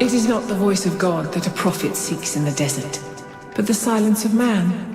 It is not the voice of God that a prophet seeks in the desert, but the silence of man.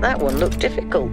That one looked difficult.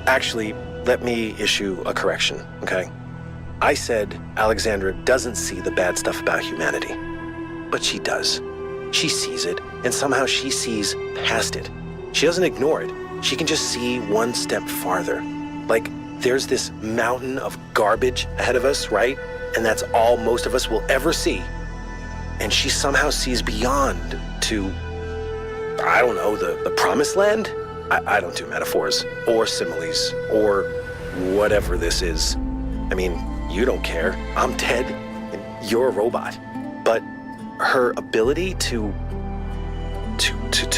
Actually, let me issue a correction, okay? I said Alexandra doesn't see the bad stuff about humanity. But she does. She sees it, and somehow she sees past it. She doesn't ignore it. She can just see one step farther. Like, there's this mountain of garbage ahead of us, right? And that's all most of us will ever see. And she somehow sees beyond to, I don't know, the promised land? I don't do metaphors, or similes, or whatever this is. I mean, you don't care. I'm Ted, and you're a robot. But her ability to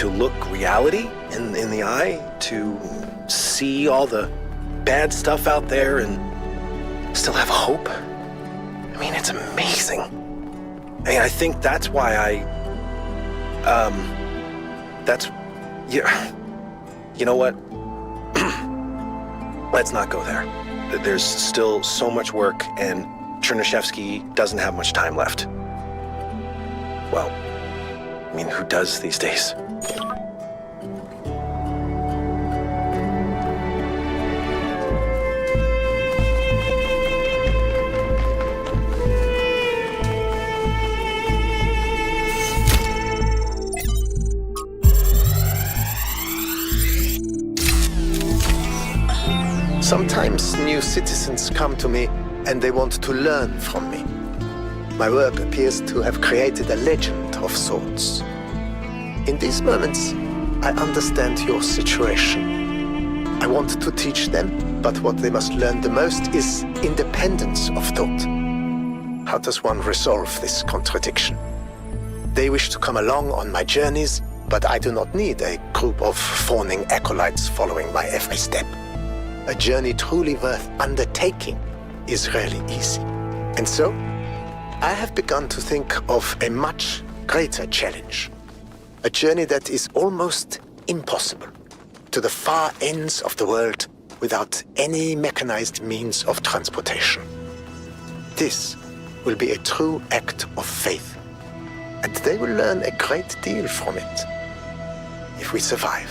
look reality in the eye, to see all the bad stuff out there and still have hope. I mean, it's amazing. I mean, I think that's why you know what? Let's not go there. There's still so much work, and Chernyshevsky doesn't have much time left. Well, I mean, who does these days? Sometimes new citizens come to me and they want to learn from me. My work appears to have created a legend of sorts. In these moments, I understand your situation. I want to teach them, but what they must learn the most is independence of thought. How does one resolve this contradiction? They wish to come along on my journeys, but I do not need a group of fawning acolytes following my every step. A journey truly worth undertaking is rarely easy. And so, I have begun to think of a much greater challenge. A journey that is almost impossible, to the far ends of the world without any mechanized means of transportation. This will be a true act of faith, and they will learn a great deal from it, if we survive.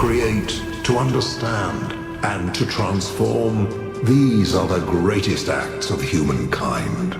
create, to understand, and to transform, these are the greatest acts of humankind.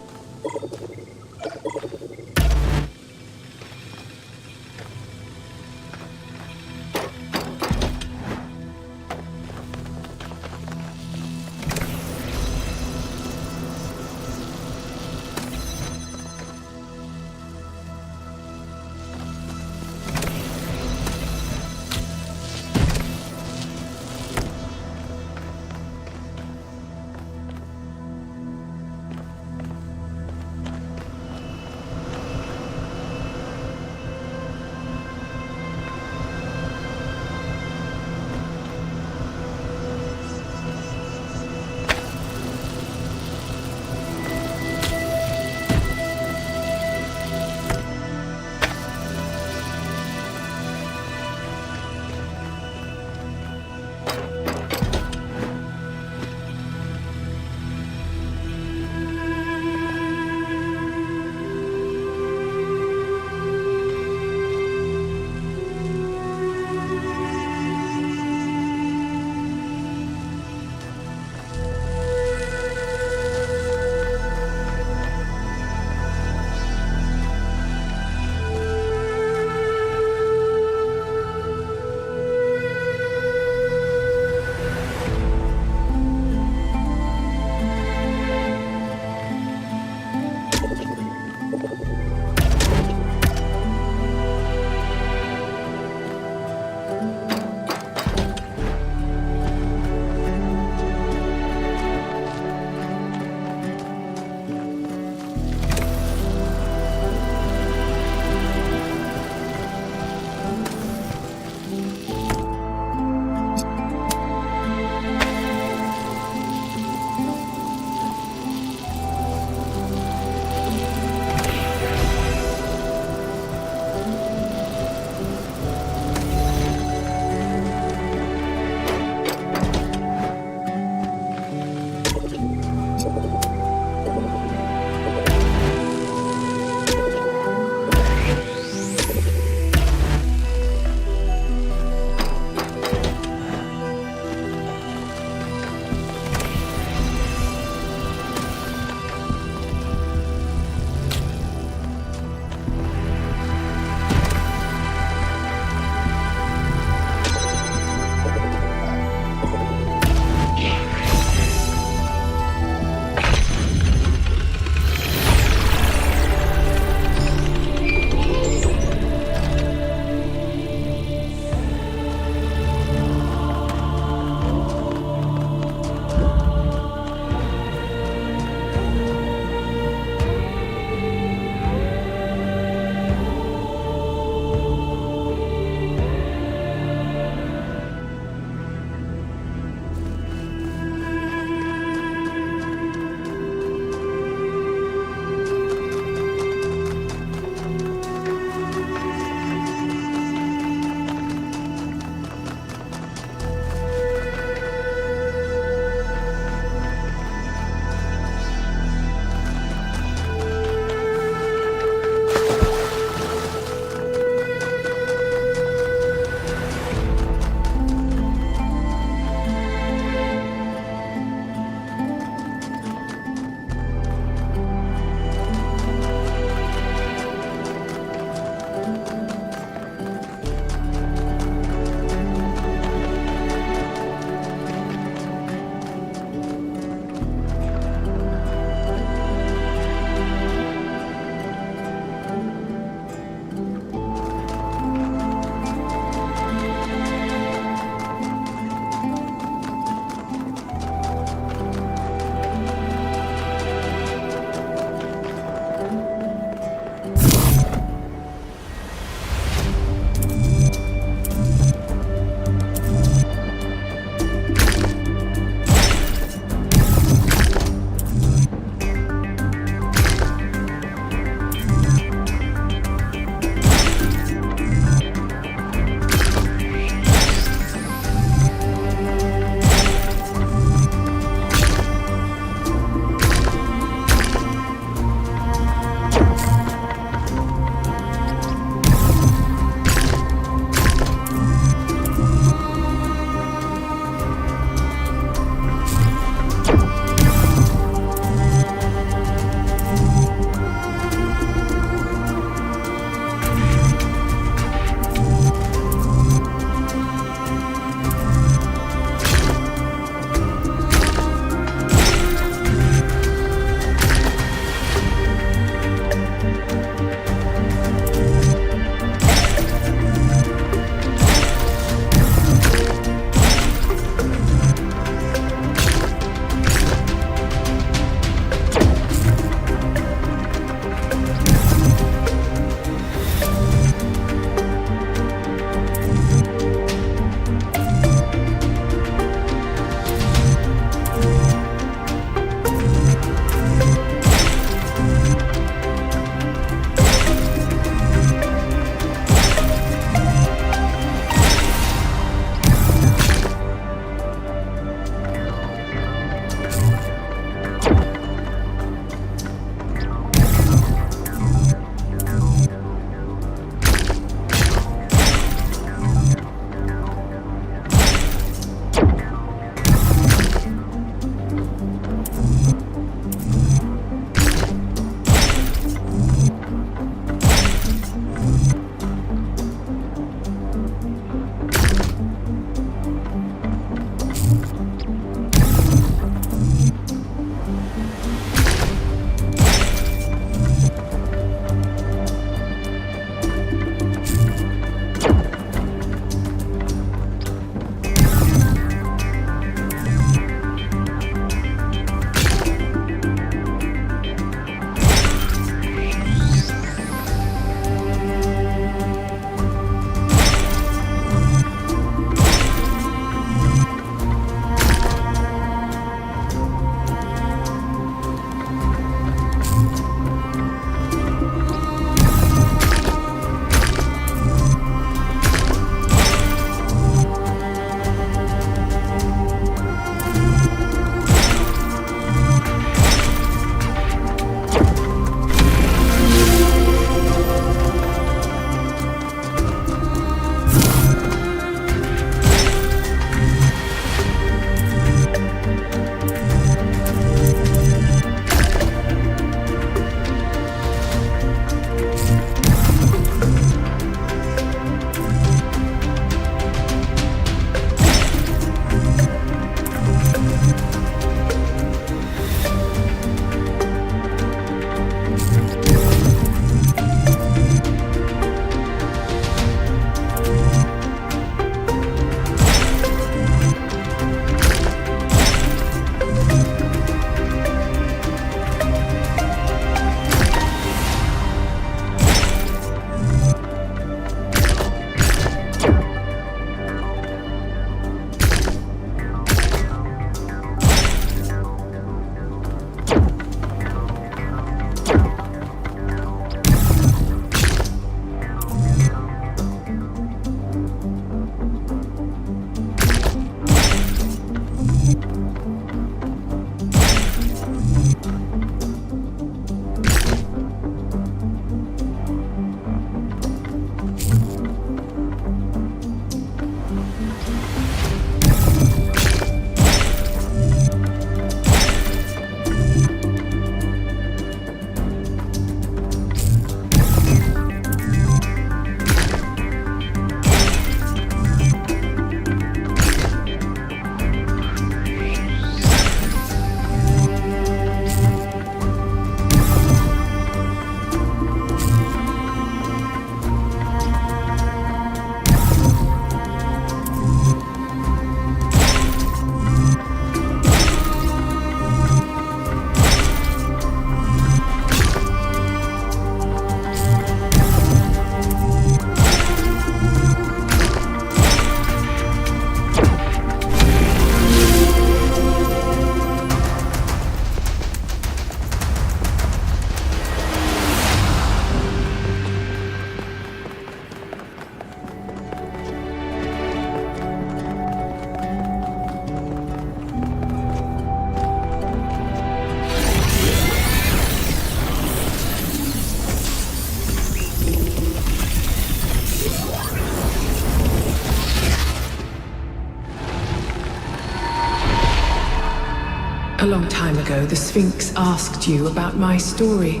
A long time ago, the Sphinx asked you about my story.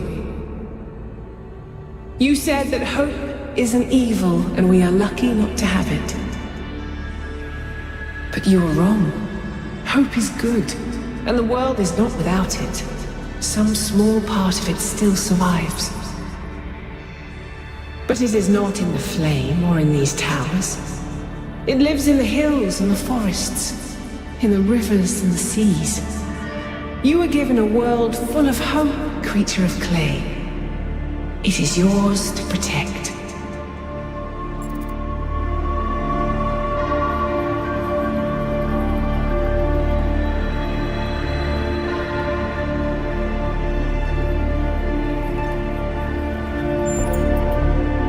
You said that hope is an evil, and we are lucky not to have it. But you were wrong. Hope is good, and the world is not without it. Some small part of it still survives. But it is not in the flame or in these towers. It lives in the hills and the forests, in the rivers and the seas. You were given a world full of hope, creature of clay. It is yours to protect.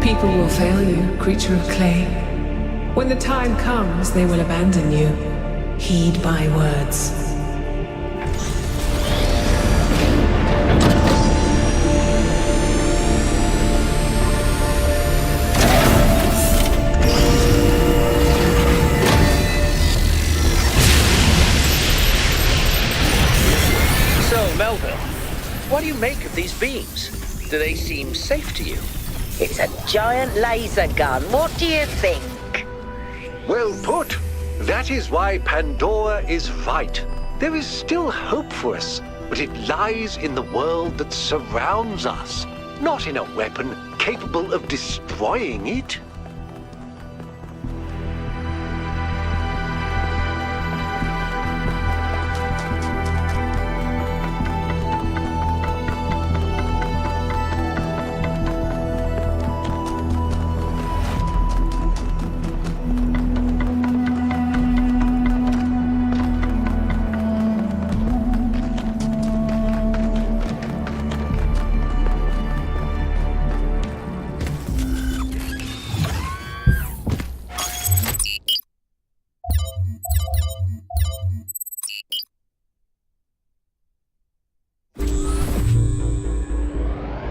People will fail you, creature of clay. When the time comes, they will abandon you. Heed my words. So, Melville, what do you make of these beams? Do they seem safe to you? It's a giant laser gun. What do you think? Well put. That is why Pandora is right. There is still hope for us, but it lies in the world that surrounds us, not in a weapon capable of destroying it.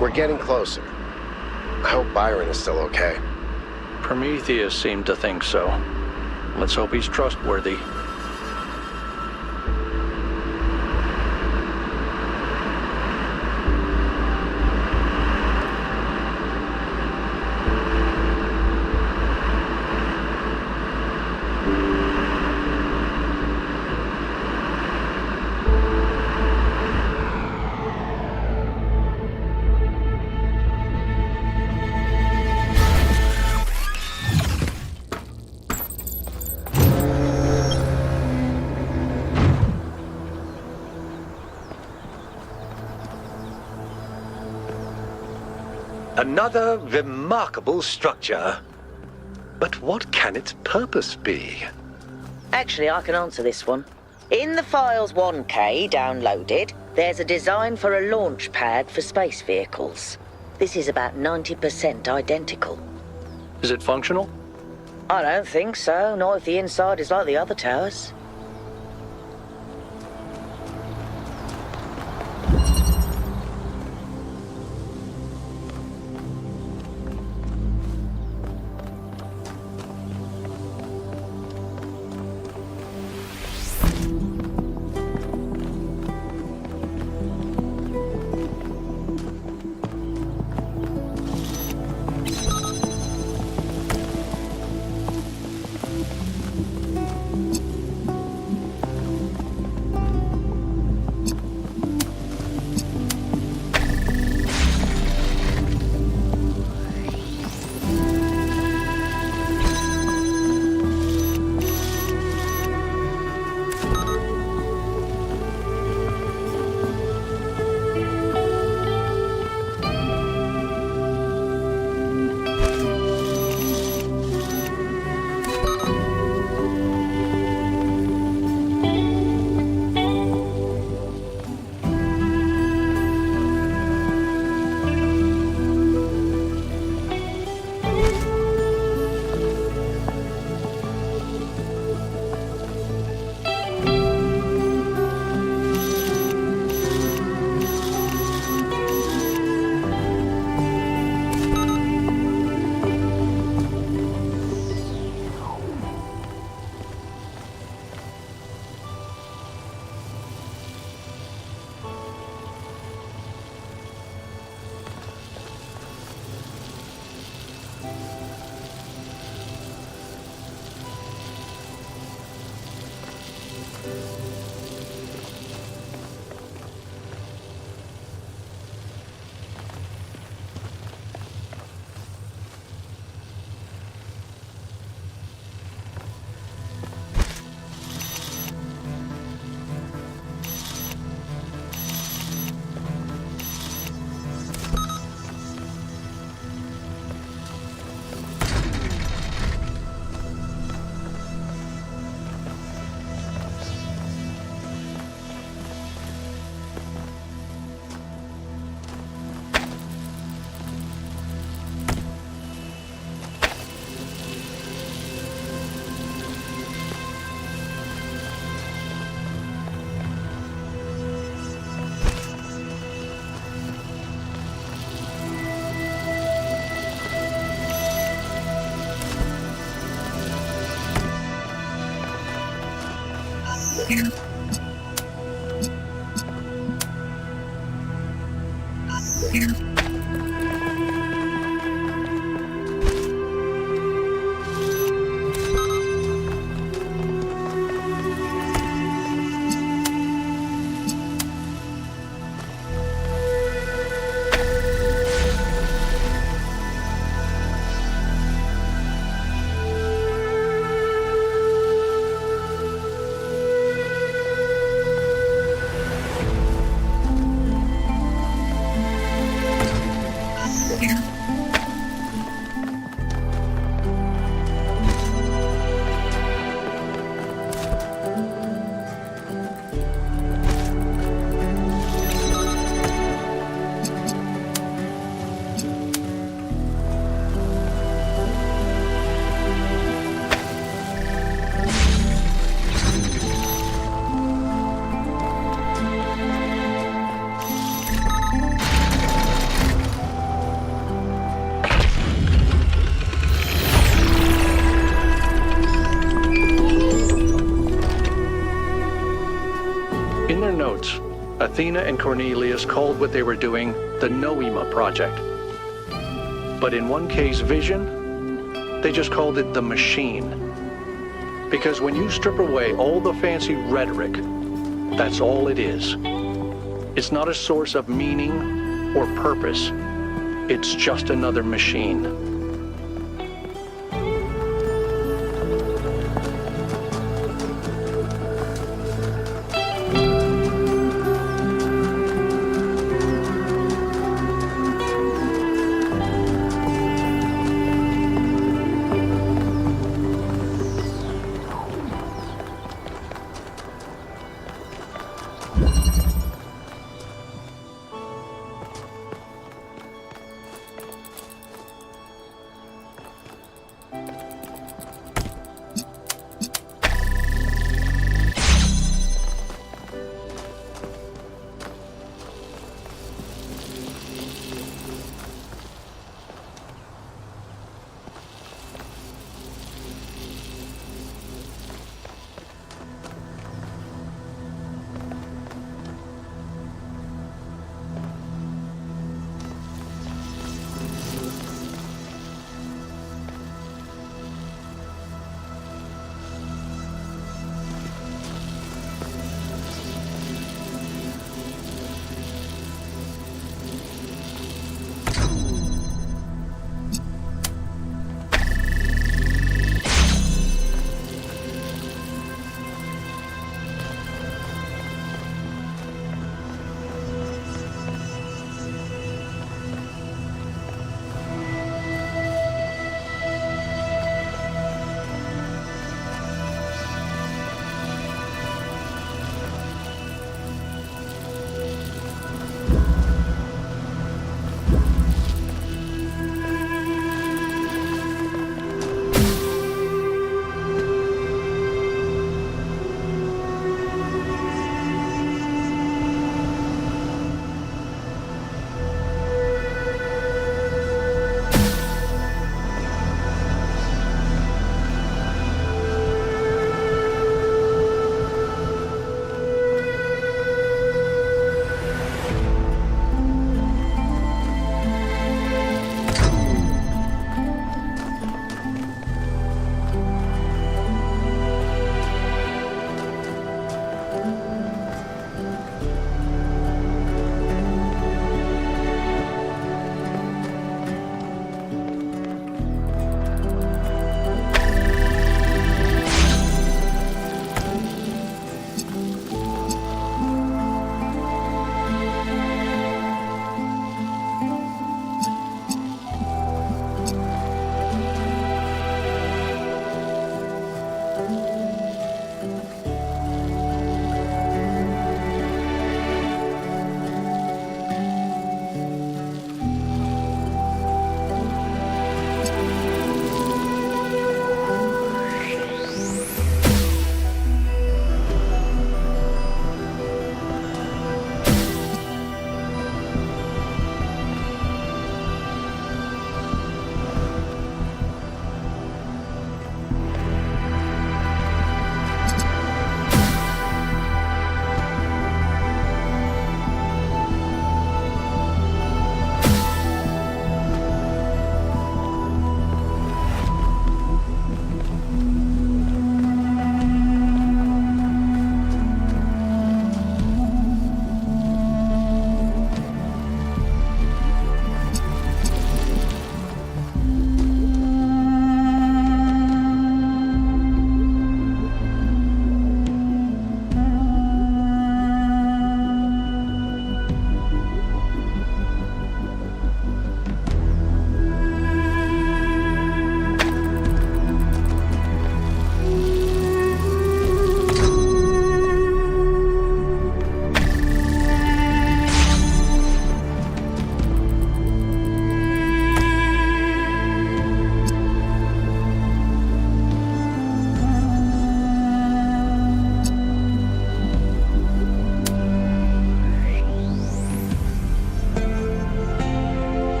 We're getting closer. I hope Byron is still okay. Prometheus seemed to think so. Let's hope he's trustworthy. Another remarkable structure. But what can its purpose be? Actually, I can answer this one. In the Files 1K downloaded, there's a design for a launch pad for space vehicles. This is about 90% identical. Is it functional? I don't think so, not if the inside is like the other towers. In their notes, Athena and Cornelius called what they were doing the Noema Project. But in one case, Vision, they just called it the Machine. Because when you strip away all the fancy rhetoric, that's all it is. It's not a source of meaning or purpose. It's just another machine.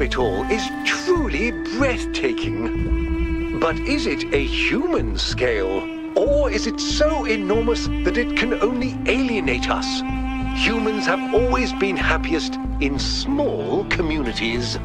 of it all is truly breathtaking. But is it a human scale? Or is it so enormous that it can only alienate us? Humans have always been happiest in small communities.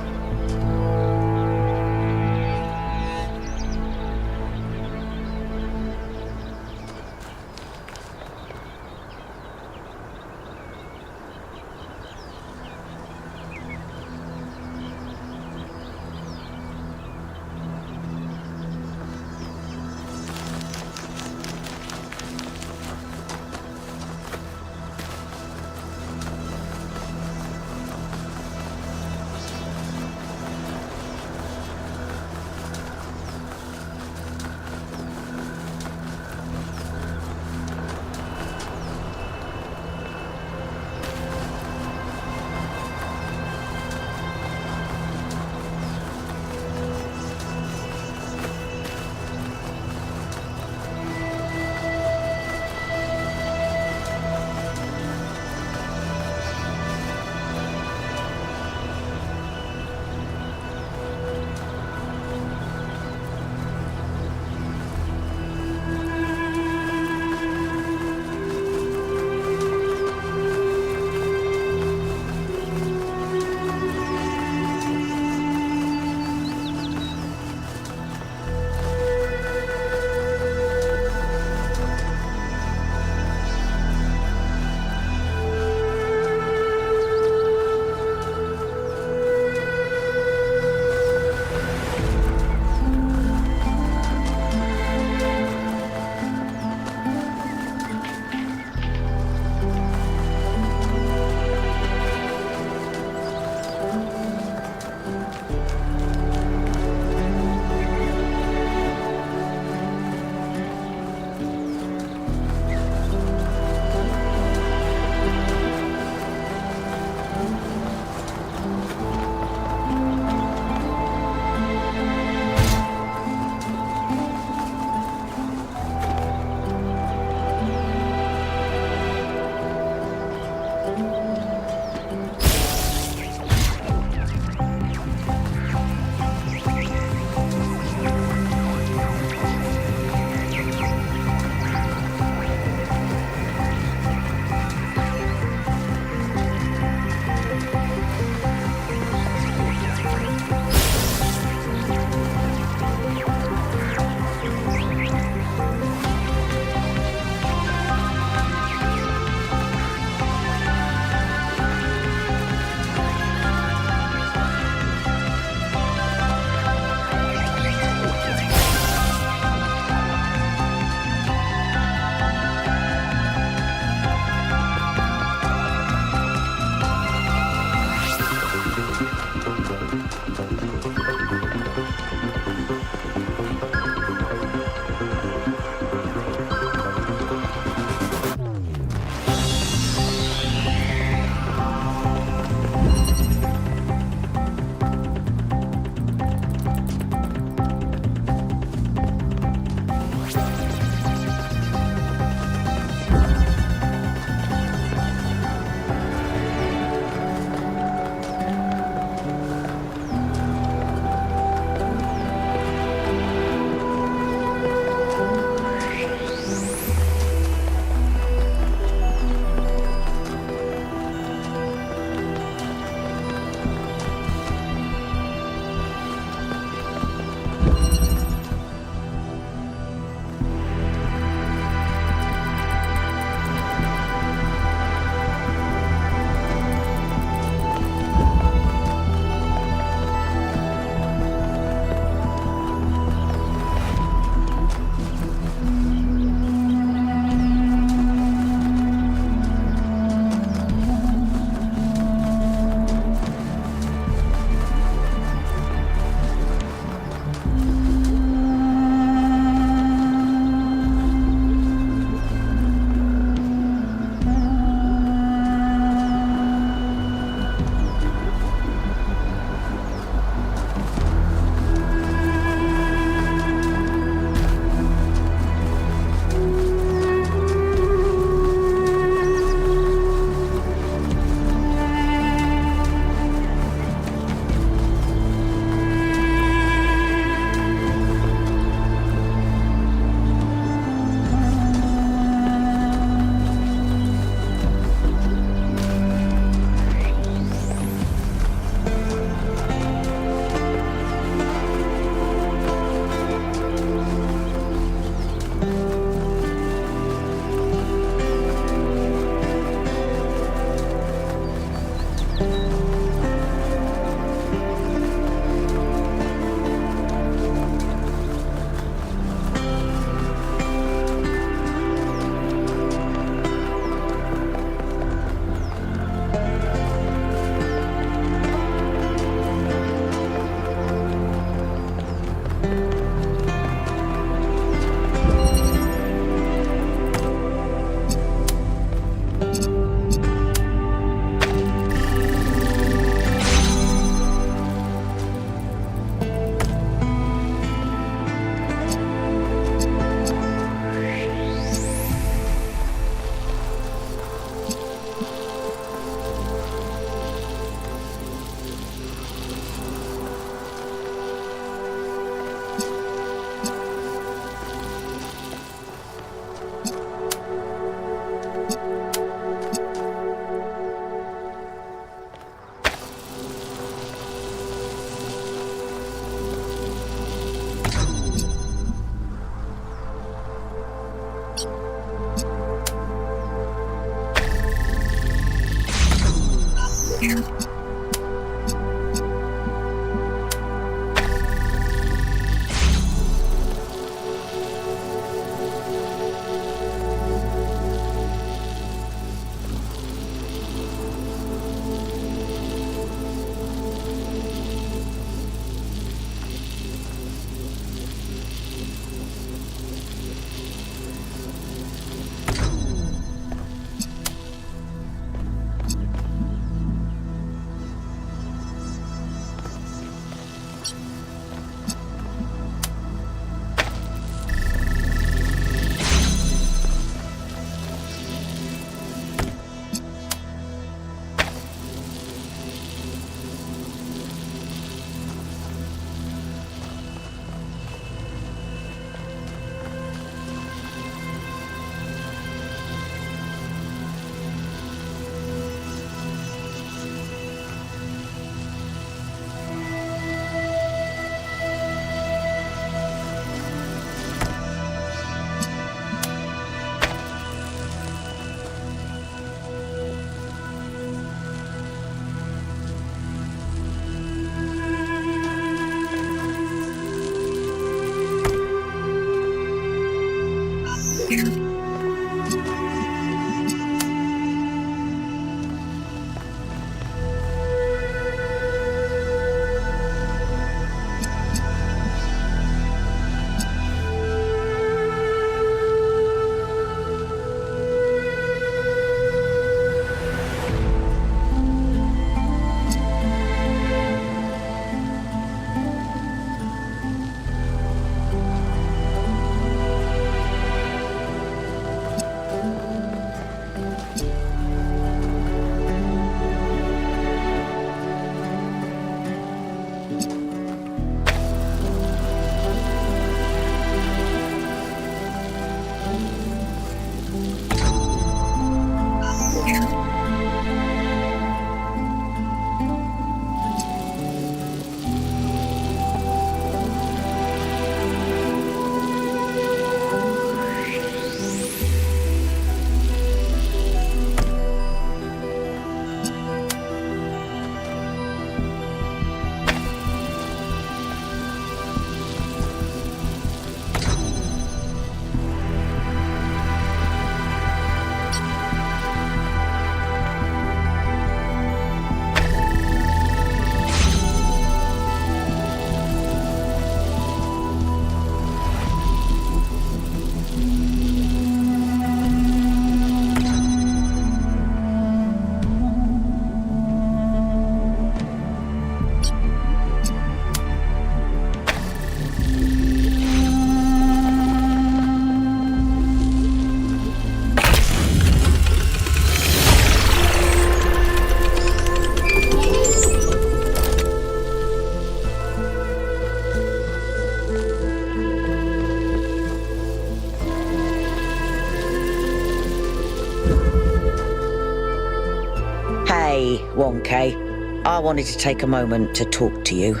Wonka, I wanted to take a moment to talk to you.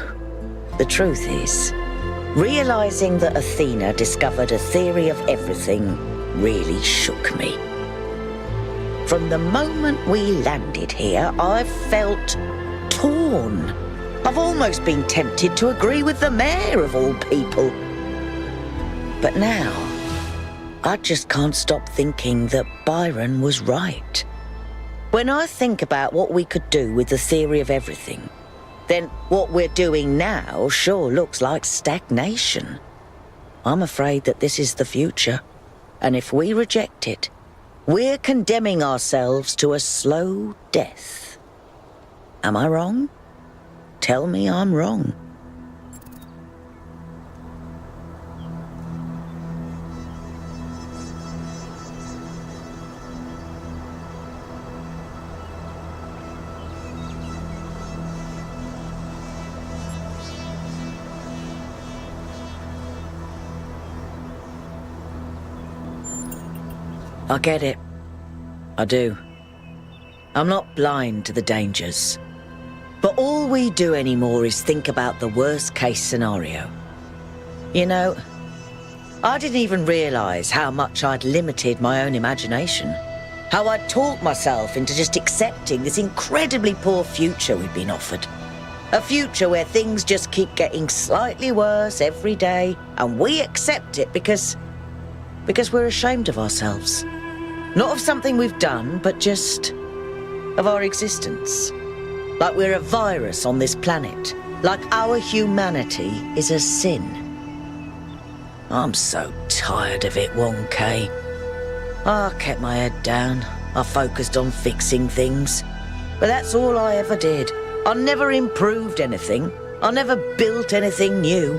The truth is, realizing that Athena discovered a theory of everything really shook me. From the moment we landed here, I've felt torn. I've almost been tempted to agree with the mayor of all people. But now, I just can't stop thinking that Byron was right. When I think about what we could do with the theory of everything, then what we're doing now sure looks like stagnation. I'm afraid that this is the future, and if we reject it, we're condemning ourselves to a slow death. Am I wrong? Tell me I'm wrong. I get it. I do. I'm not blind to the dangers. But all we do anymore is think about the worst case scenario. You know, I didn't even realise how much I'd limited my own imagination. How I'd talked myself into just accepting this incredibly poor future we'd been offered. A future where things just keep getting slightly worse every day, and we accept it because we're ashamed of ourselves. Not of something we've done, but just of our existence. Like we're a virus on this planet. Like our humanity is a sin. I'm so tired of it, 1K. I kept my head down. I focused on fixing things. But that's all I ever did. I never improved anything. I never built anything new.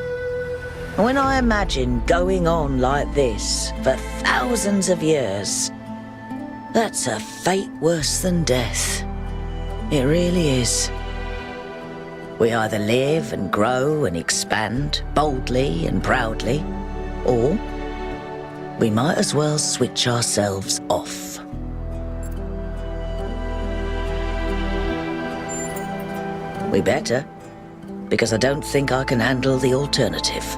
And when I imagine going on like this for thousands of years, that's a fate worse than death. It really is. We either live and grow and expand boldly and proudly, or we might as well switch ourselves off. We better, because I don't think I can handle the alternative.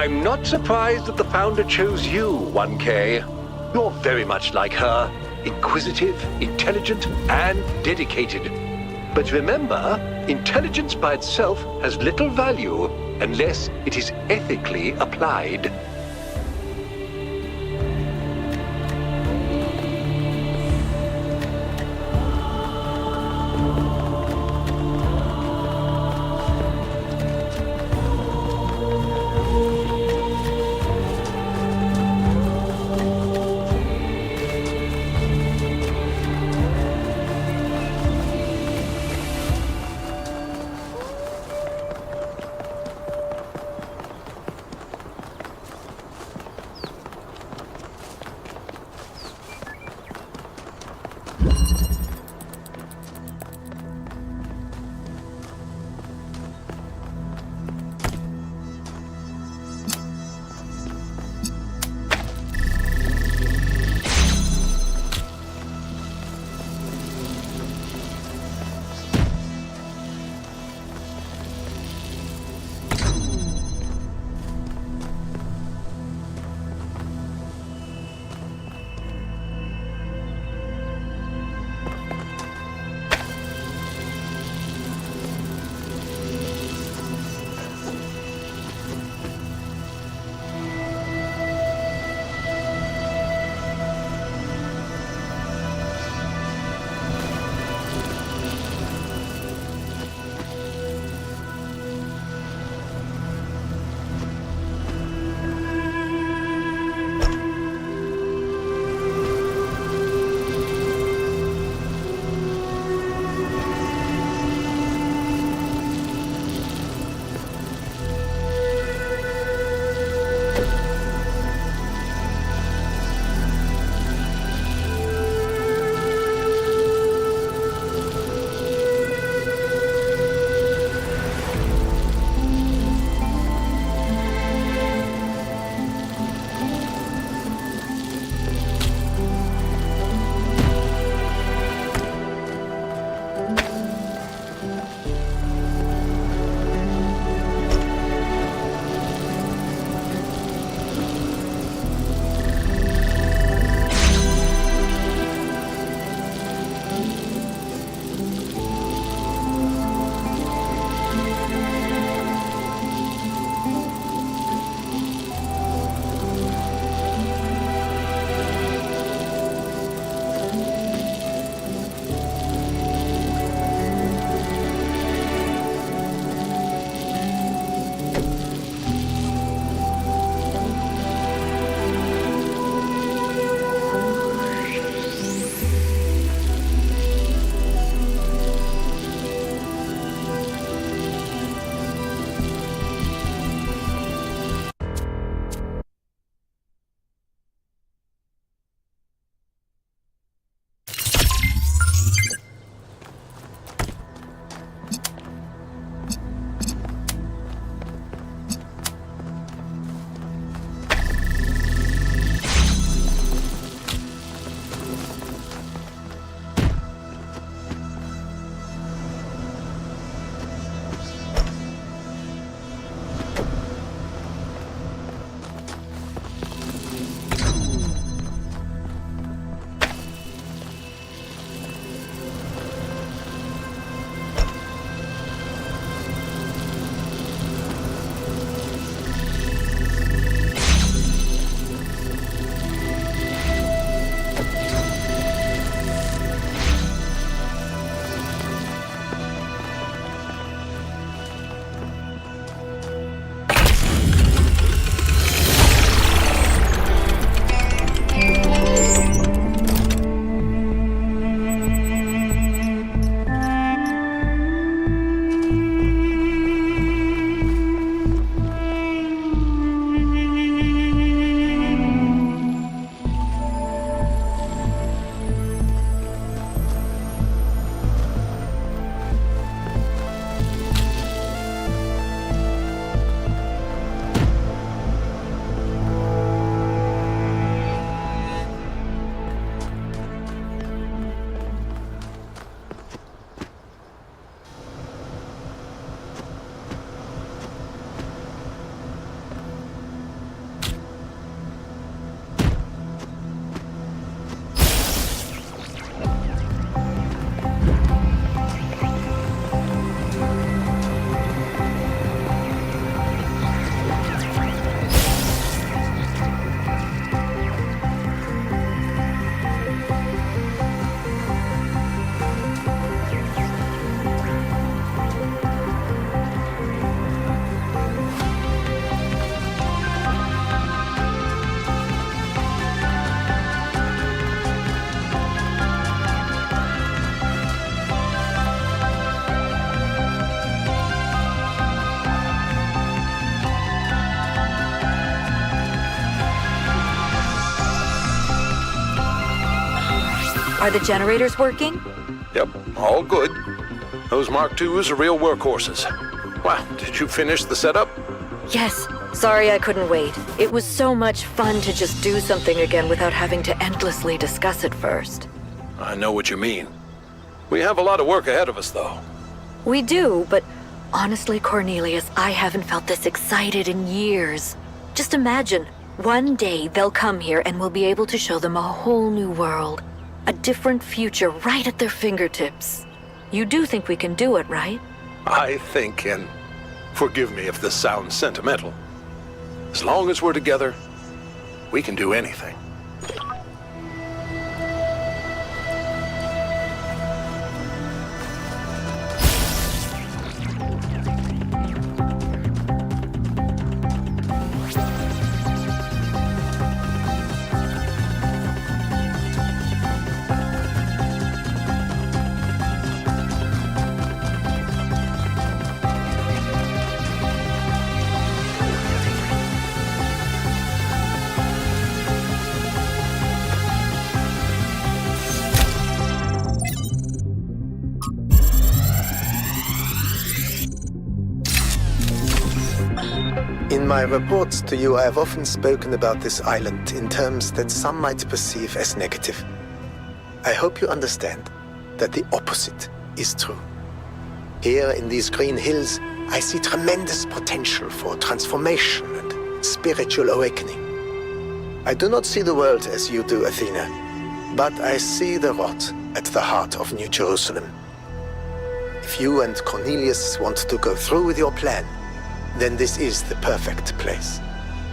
I'm not surprised that the Founder chose you, 1K. You're very much like her. Inquisitive, intelligent, and dedicated. But remember, intelligence by itself has little value unless it is ethically applied. Are the generators working? Yep, all good. Those Mark IIs are real workhorses. Wow, did you finish the setup? Yes. Sorry I couldn't wait. It was so much fun to just do something again without having to endlessly discuss it first. I know what you mean. We have a lot of work ahead of us, though. We do, but honestly, Cornelius, I haven't felt this excited in years. Just imagine, one day they'll come here and we'll be able to show them a whole new world. A different future right at their fingertips. You do think we can do it, right? I think, and forgive me if this sounds sentimental, as long as we're together, we can do anything. In my reports to you, I have often spoken about this island in terms that some might perceive as negative. I hope you understand that the opposite is true. Here in these green hills, I see tremendous potential for transformation and spiritual awakening. I do not see the world as you do, Athena, but I see the rot at the heart of New Jerusalem. If you and Cornelius want to go through with your plan, then this is the perfect place.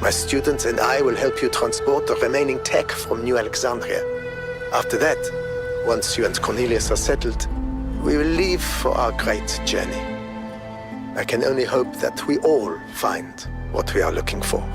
My students and I will help you transport the remaining tech from New Alexandria. After that, once you and Cornelius are settled, we will leave for our great journey. I can only hope that we all find what we are looking for.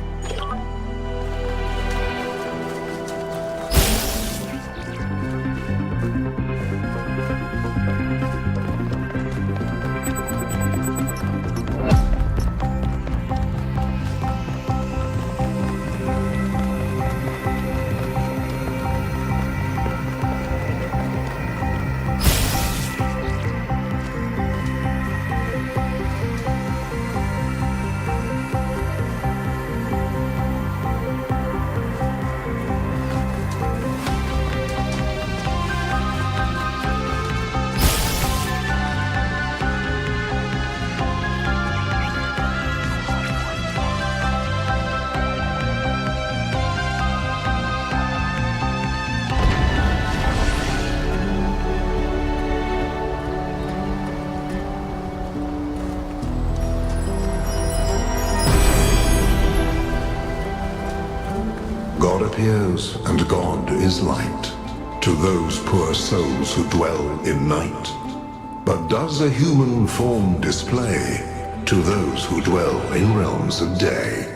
God appears, and God is light to those poor souls who dwell in night. But does a human form display to those who dwell in realms of day?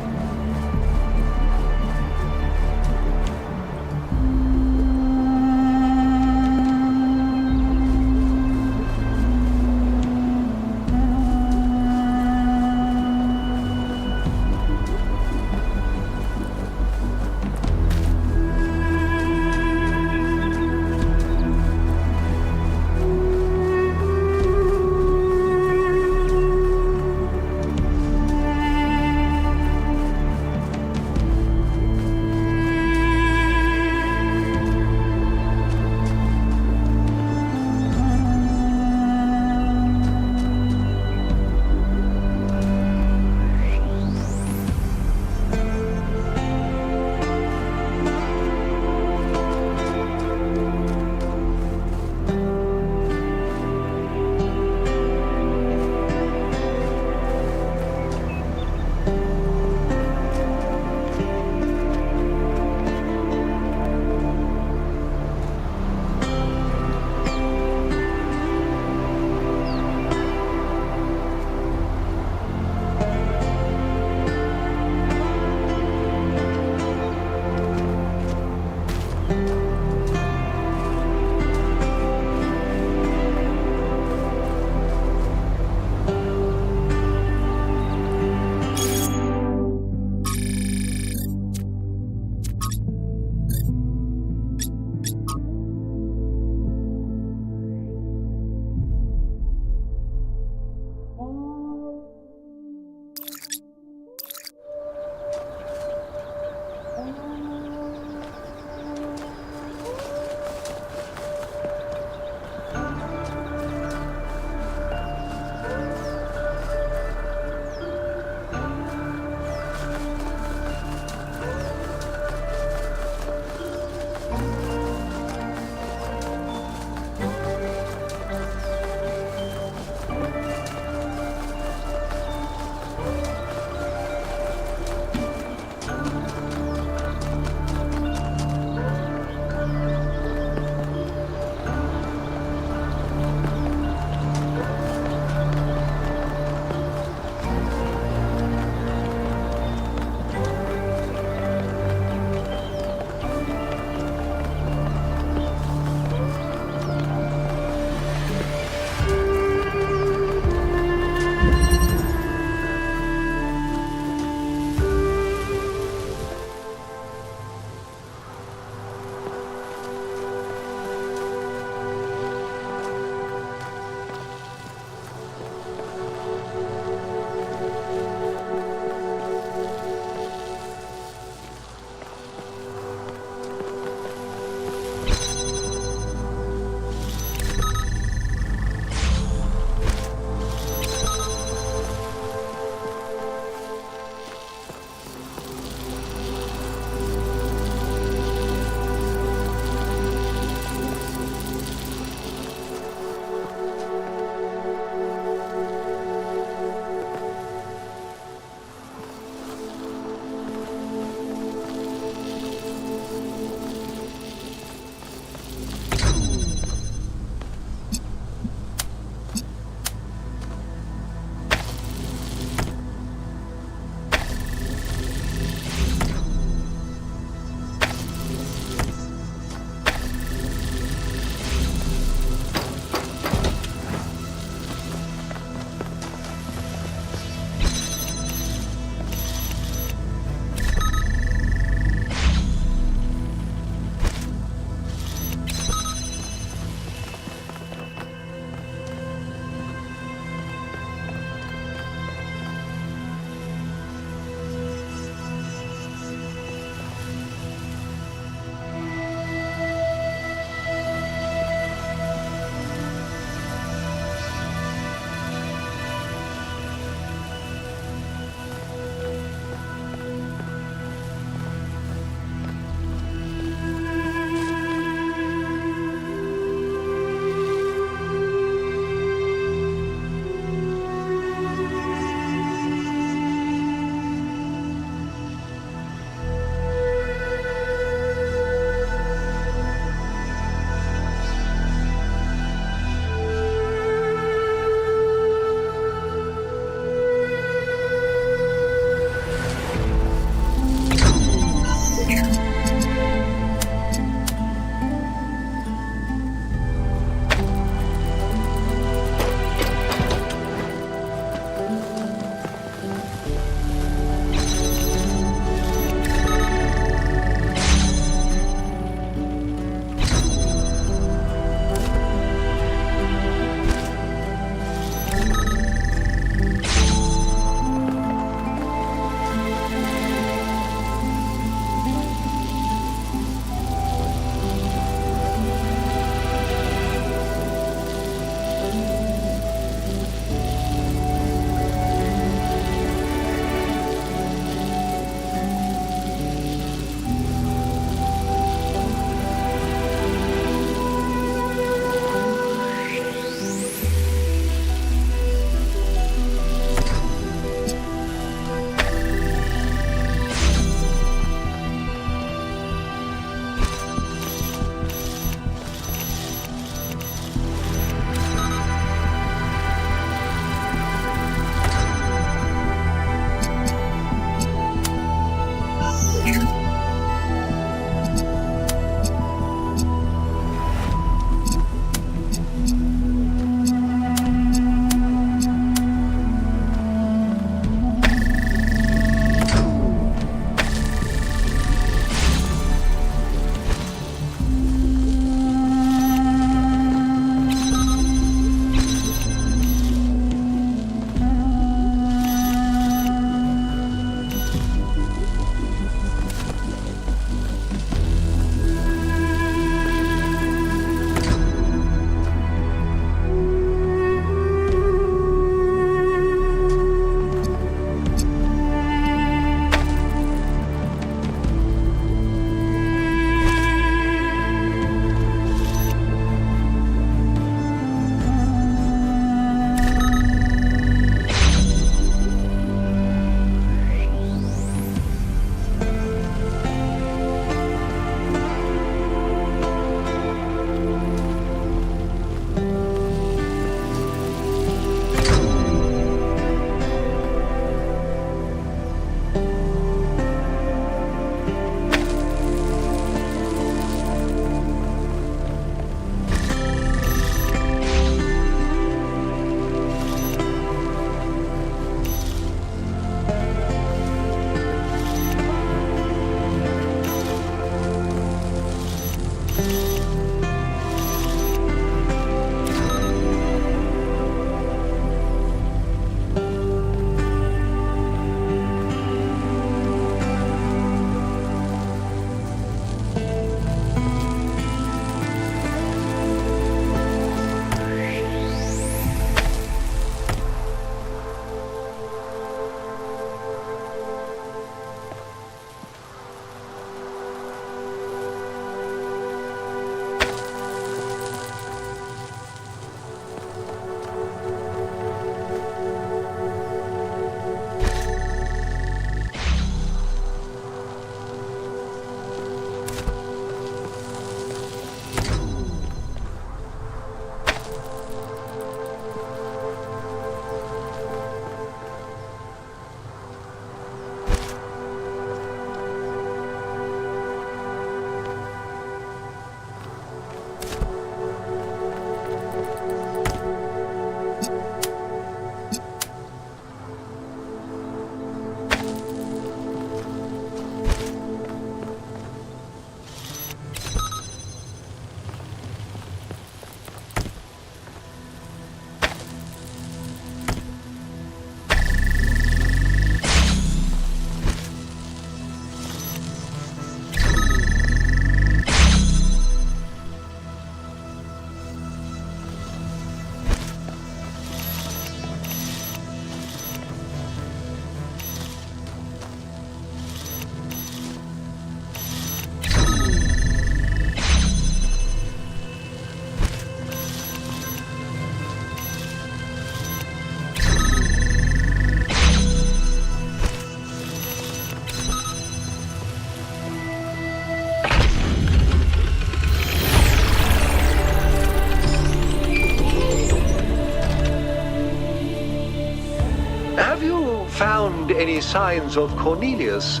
Have you found any signs of Cornelius?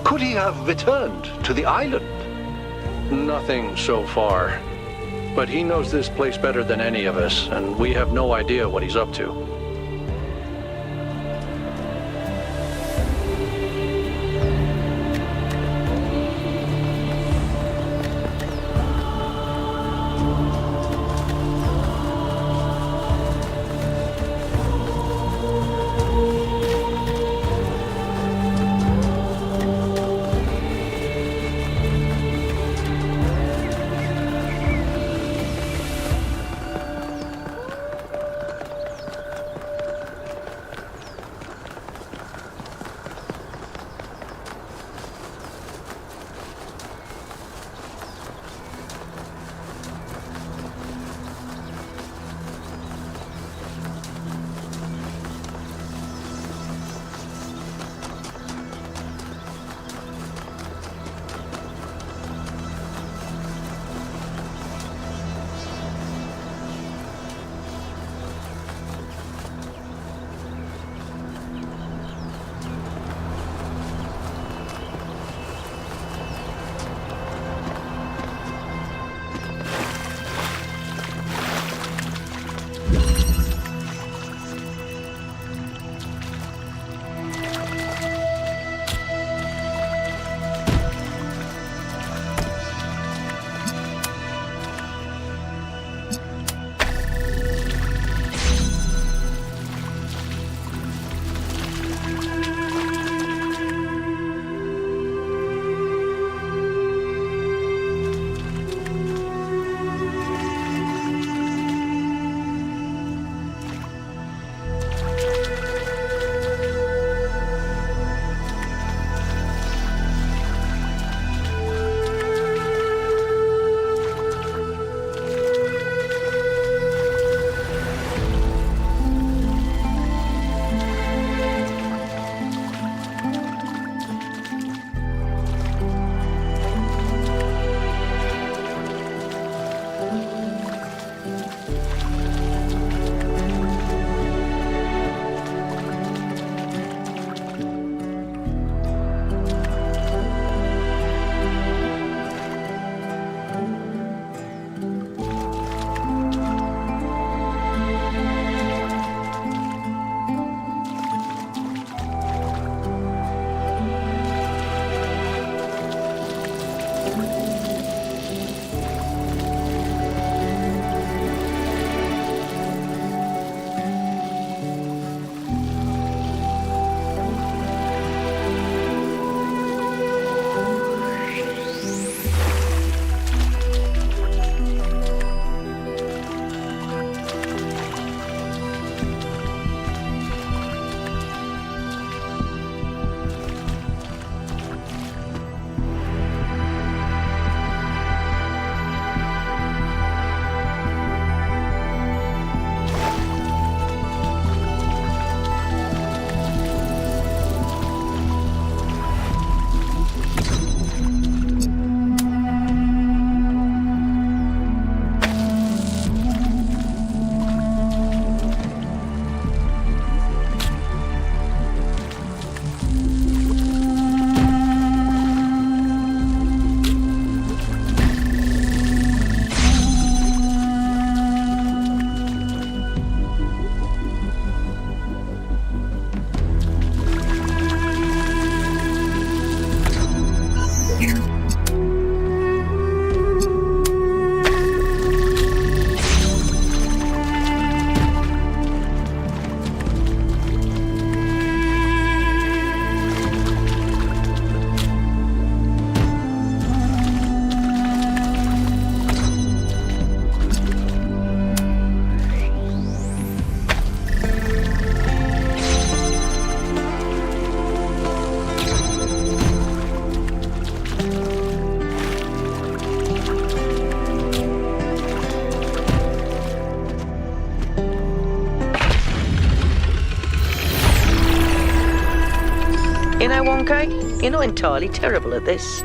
Could he have returned to the island? Nothing so far. But he knows this place better than any of us, and we have no idea what he's up to. You're not entirely terrible at this.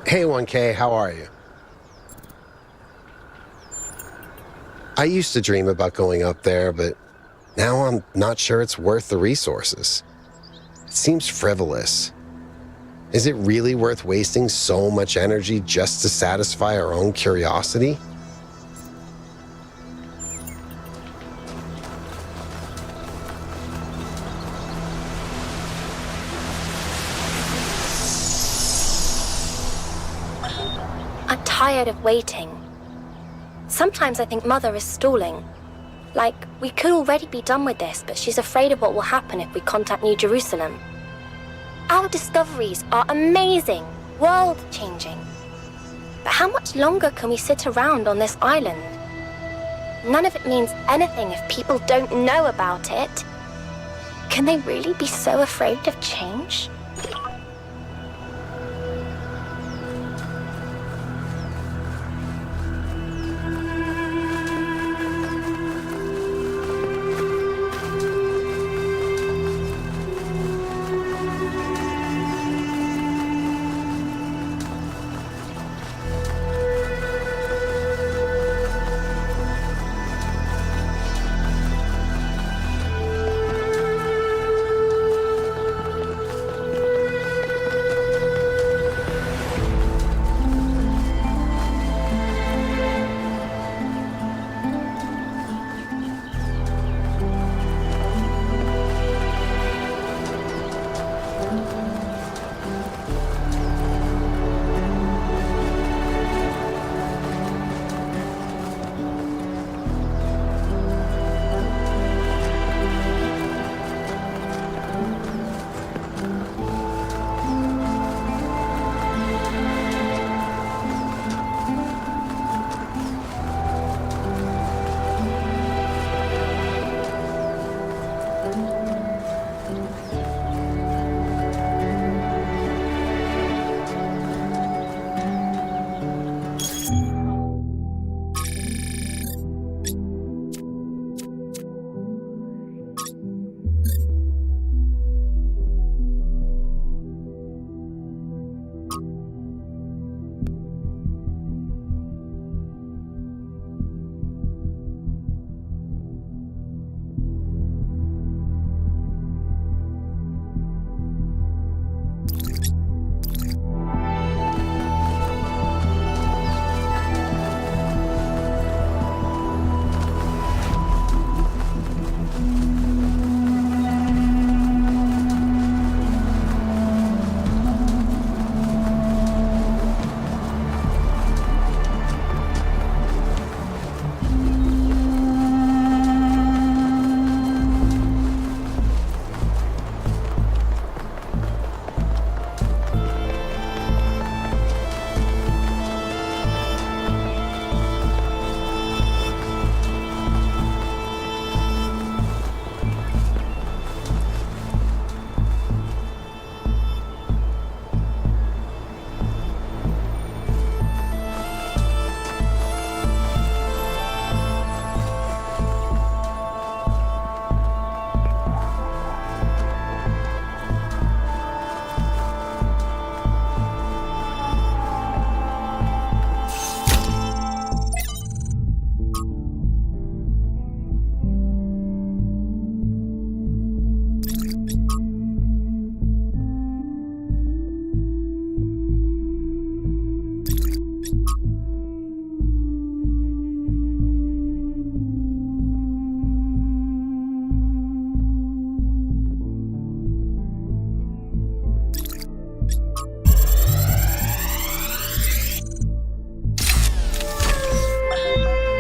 Hey 1K, how are you? I used to dream about going up there, but now I'm not sure it's worth the resources. It seems frivolous. Is it really worth wasting so much energy just to satisfy our own curiosity? I'm tired of waiting. Sometimes I think Mother is stalling. Like, we could already be done with this, but she's afraid of what will happen if we contact New Jerusalem. Our discoveries are amazing, world-changing. But how much longer can we sit around on this island? None of it means anything if people don't know about it. Can they really be so afraid of change?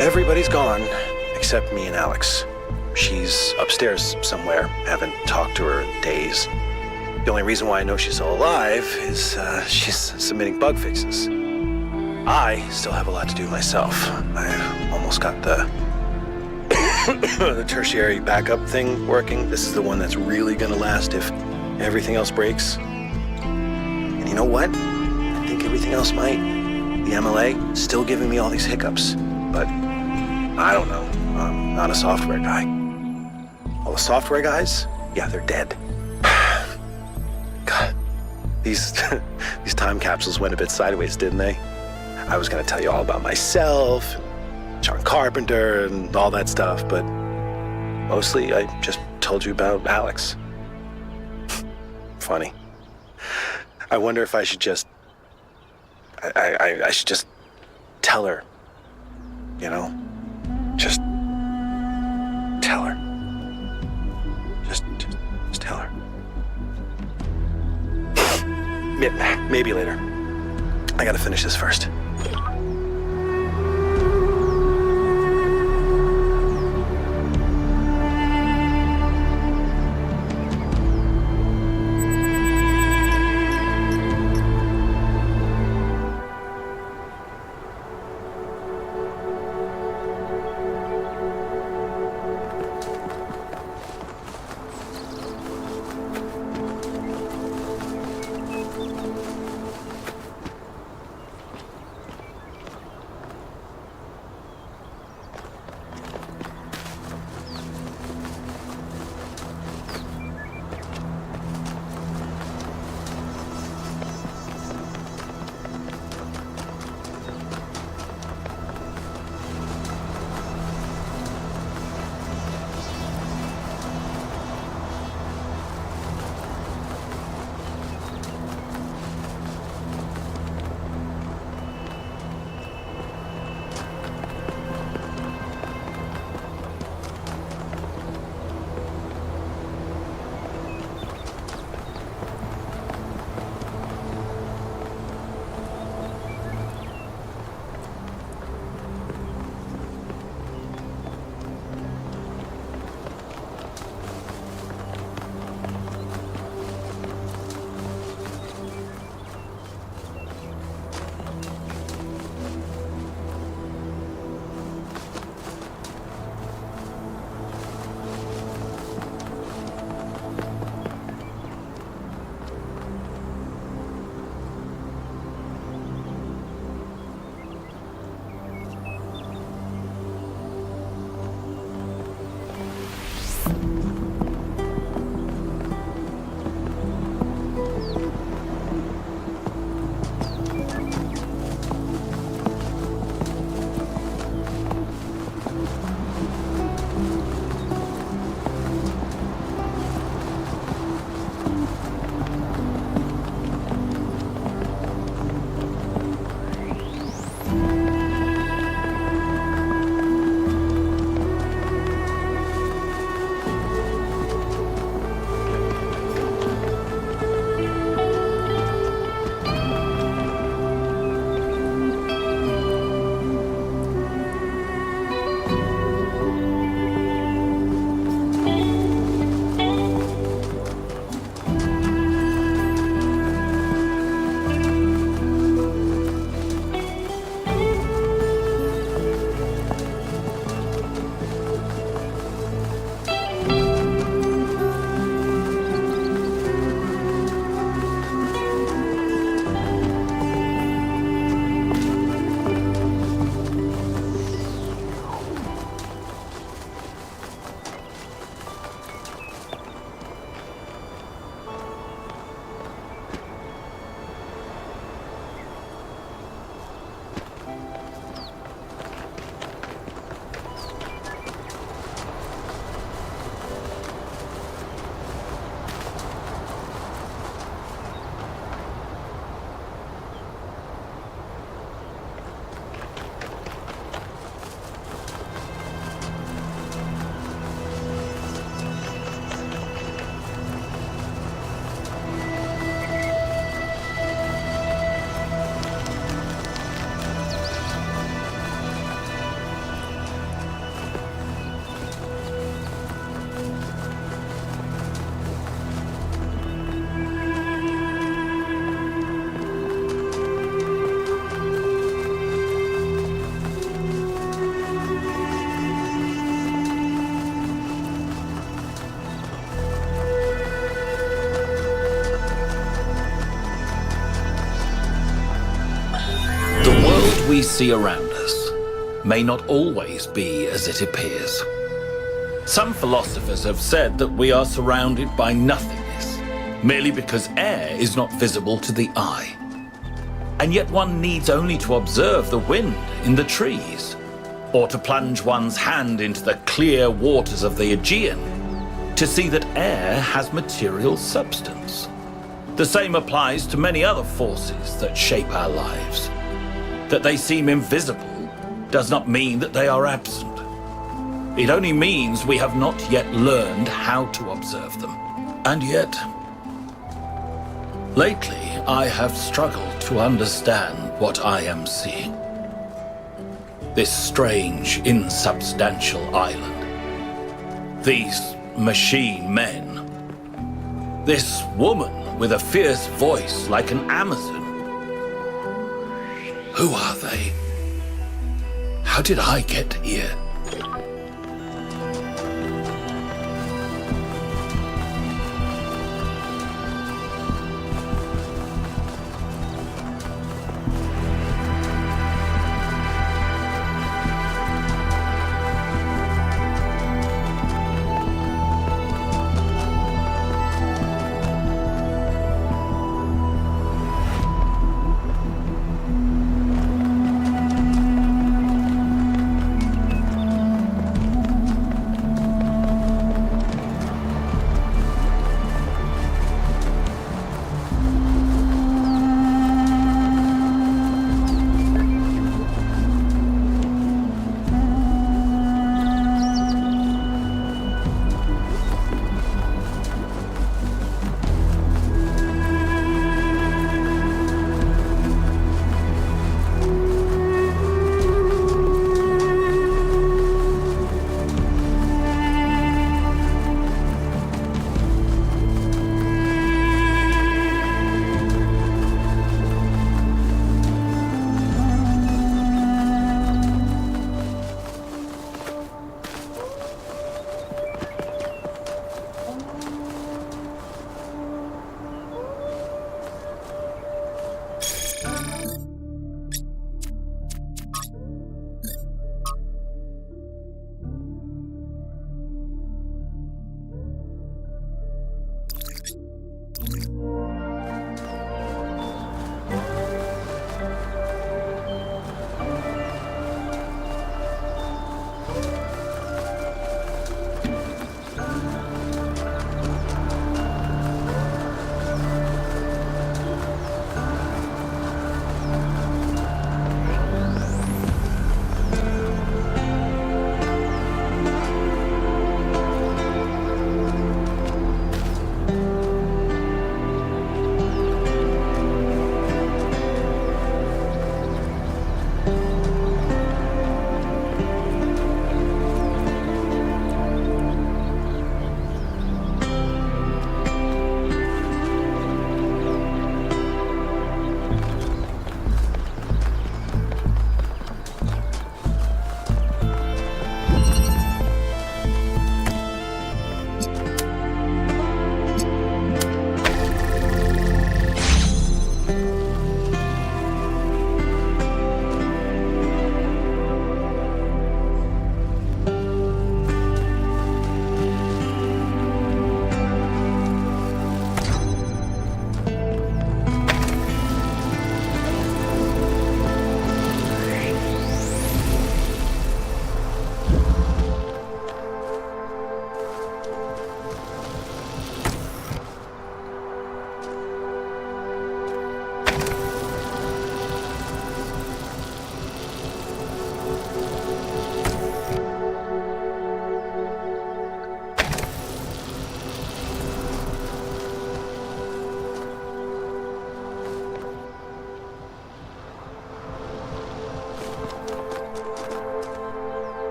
Everybody's gone, except me and Alex. She's upstairs somewhere. Haven't talked to her in days. The only reason why I know she's still alive is she's submitting bug fixes. I still have a lot to do myself. I almost got the the tertiary backup thing working. This is the one that's really gonna last if everything else breaks. And you know what? I think everything else might. The MLA still giving me all these hiccups, but I don't know. I'm not a software guy. All the software guys, yeah, they're dead. God, These these time capsules went a bit sideways, didn't they? I was going to tell you all about myself, John Carpenter, and all that stuff, but mostly I just told you about Alex. Funny. I wonder if I should just... I should just tell her. You know? Just tell her. Just tell her. Maybe later. I gotta finish this first. we see around us may not always be as it appears. Some philosophers have said that we are surrounded by nothingness, merely because air is not visible to the eye. And yet one needs only to observe the wind in the trees, or to plunge one's hand into the clear waters of the Aegean to see that air has material substance. The same applies to many other forces that shape our lives. That they seem invisible does not mean that they are absent. It only means we have not yet learned how to observe them. And yet, lately I have struggled to understand what I am seeing. This strange, insubstantial island. These machine men. This woman with a fierce voice like an Amazon. Who are they? How did I get here?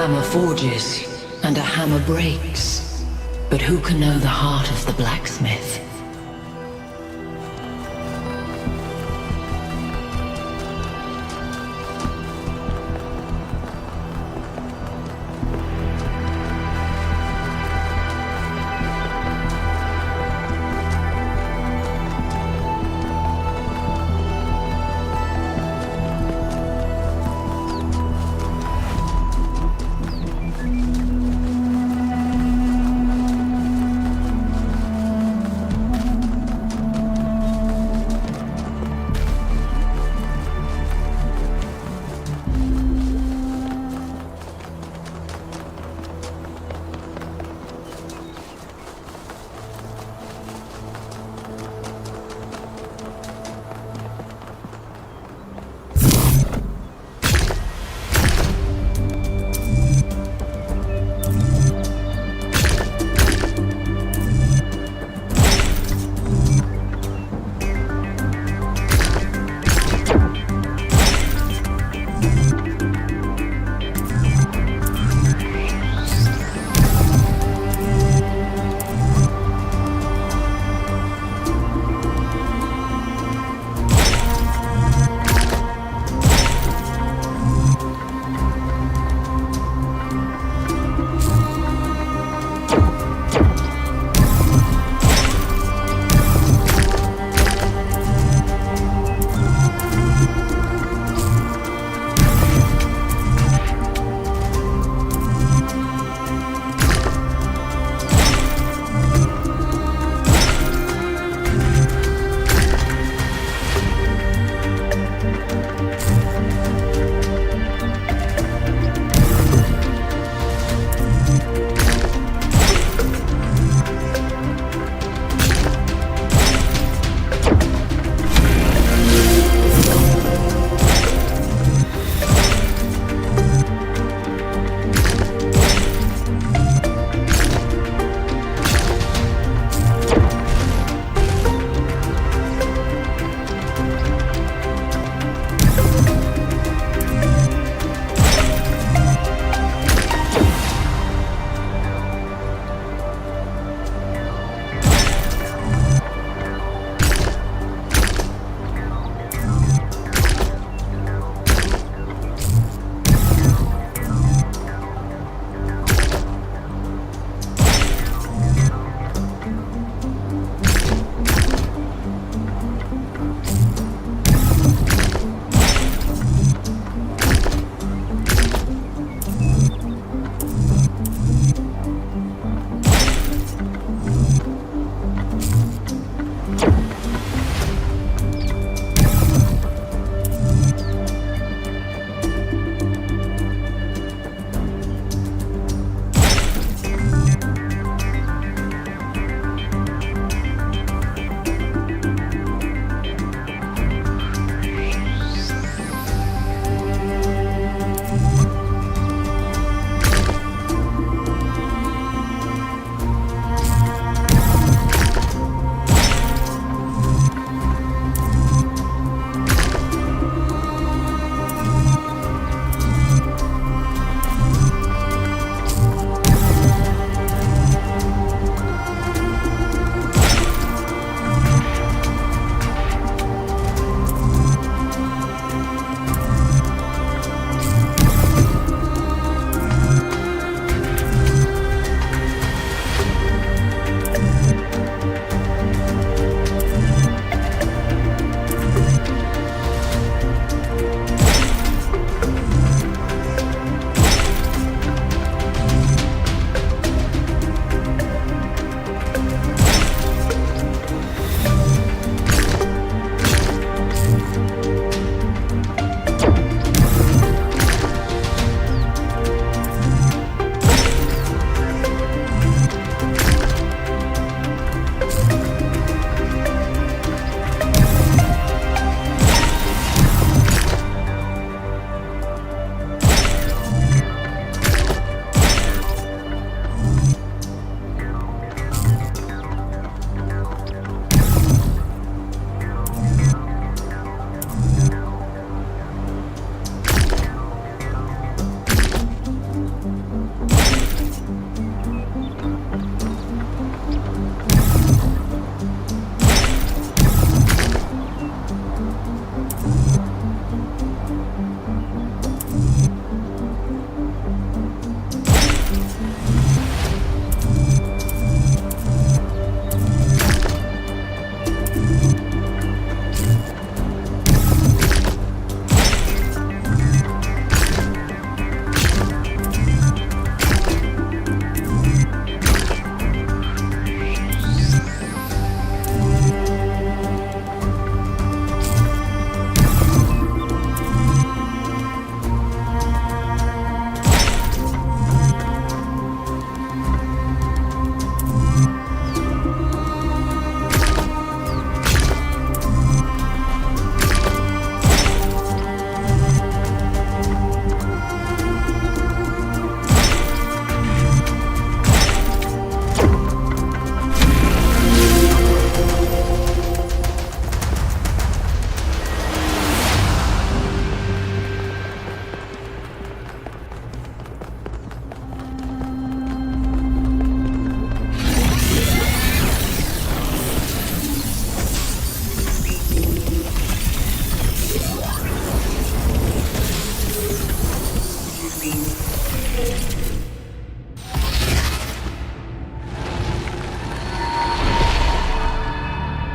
hammer forges, and a hammer breaks. But who can know the heart of the blacksmith?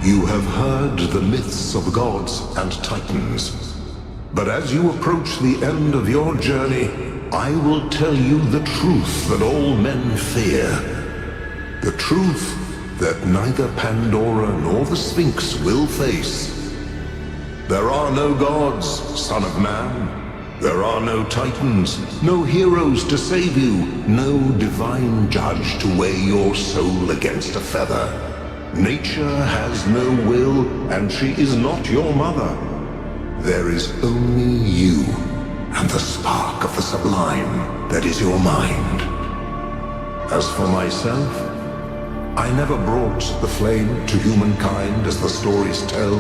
You have heard the myths of gods and titans. But as you approach the end of your journey, I will tell you the truth that all men fear. The truth that neither Pandora nor the Sphinx will face. There are no gods, son of man. There are no titans, no heroes to save you, no divine judge to weigh your soul against a feather. Nature has no will, and she is not your mother. There is only you, and the spark of the sublime that is your mind. As for myself, I never brought the flame to humankind as the stories tell.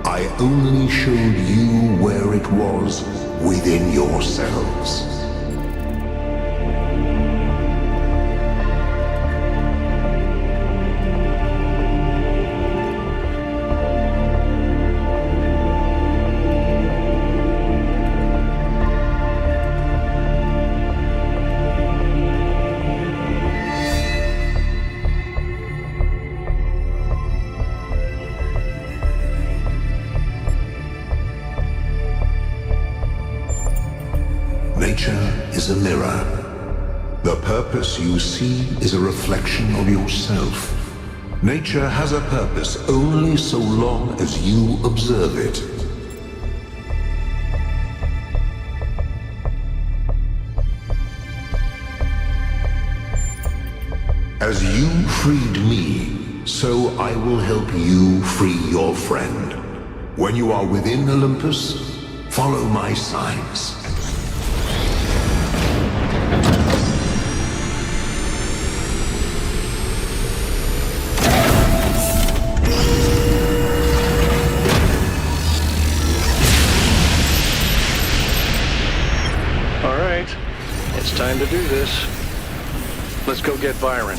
I only showed you where it was within yourselves. Nature is a mirror. The purpose you see is a reflection of yourself. Nature has a purpose only so long as you observe it. As you freed me, so I will help you free your friend. When you are within Olympus, follow my signs. It's time to do this. Let's go get Byron.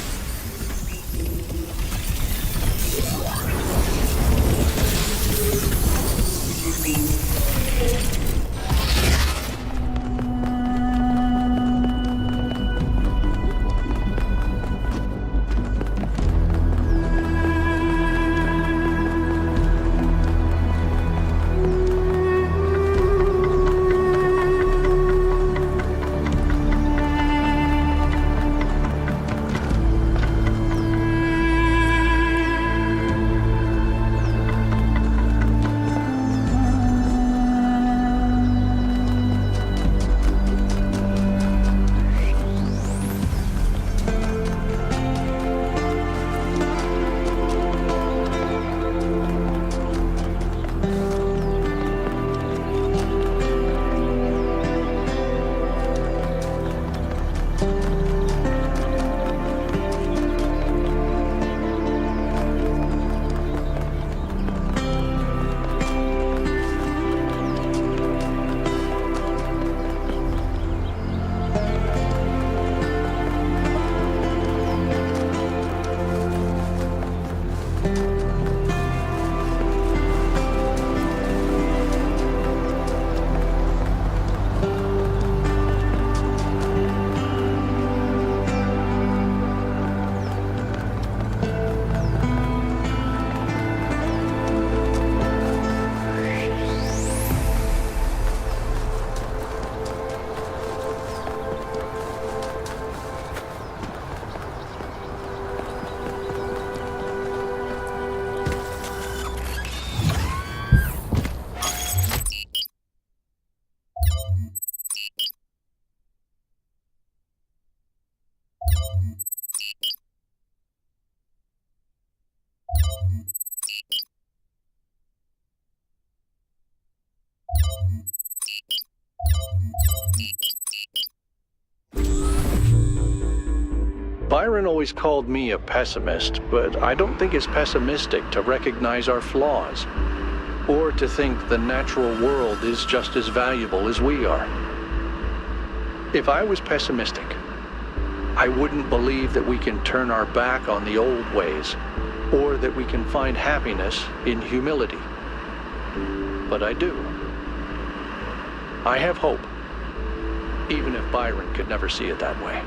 Byron always called me a pessimist, but I don't think it's pessimistic to recognize our flaws, or to think the natural world is just as valuable as we are. If I was pessimistic, I wouldn't believe that we can turn our back on the old ways, or that we can find happiness in humility. But I do. I have hope, even if Byron could never see it that way.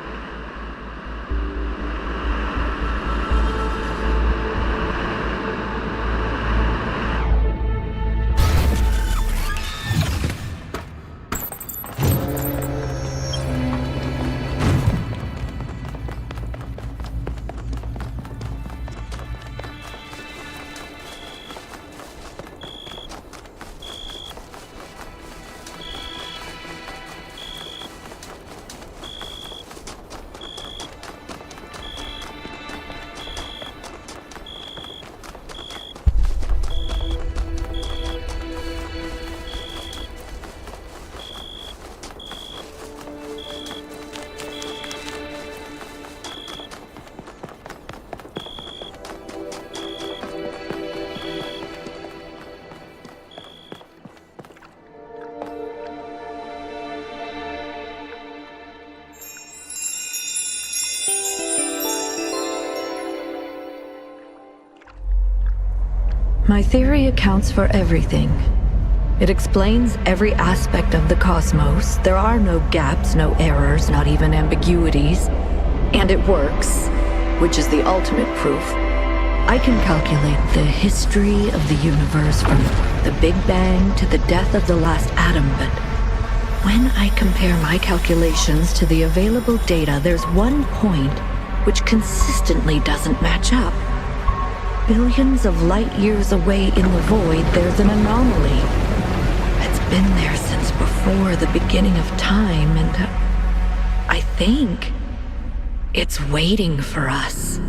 My theory accounts for everything. It explains every aspect of the cosmos. There are no gaps, no errors, not even ambiguities. And it works, which is the ultimate proof. I can calculate the history of the universe from the Big Bang to the death of the last atom, but when I compare my calculations to the available data, there's one point which consistently doesn't match up. Billions of light years away in the void, there's an anomaly. It's been there since before the beginning of time, and I think it's waiting for us.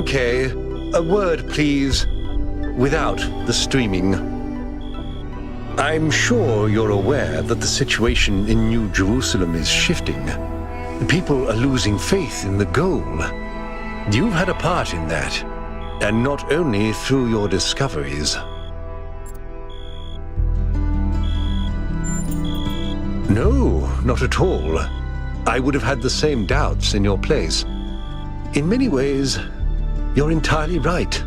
K, a word, please, without the streaming. I'm sure you're aware that the situation in New Jerusalem is shifting. People are losing faith in the goal. You've had a part in that, and not only through your discoveries. No, not at all. I would have had the same doubts in your place. In many ways, you're entirely right.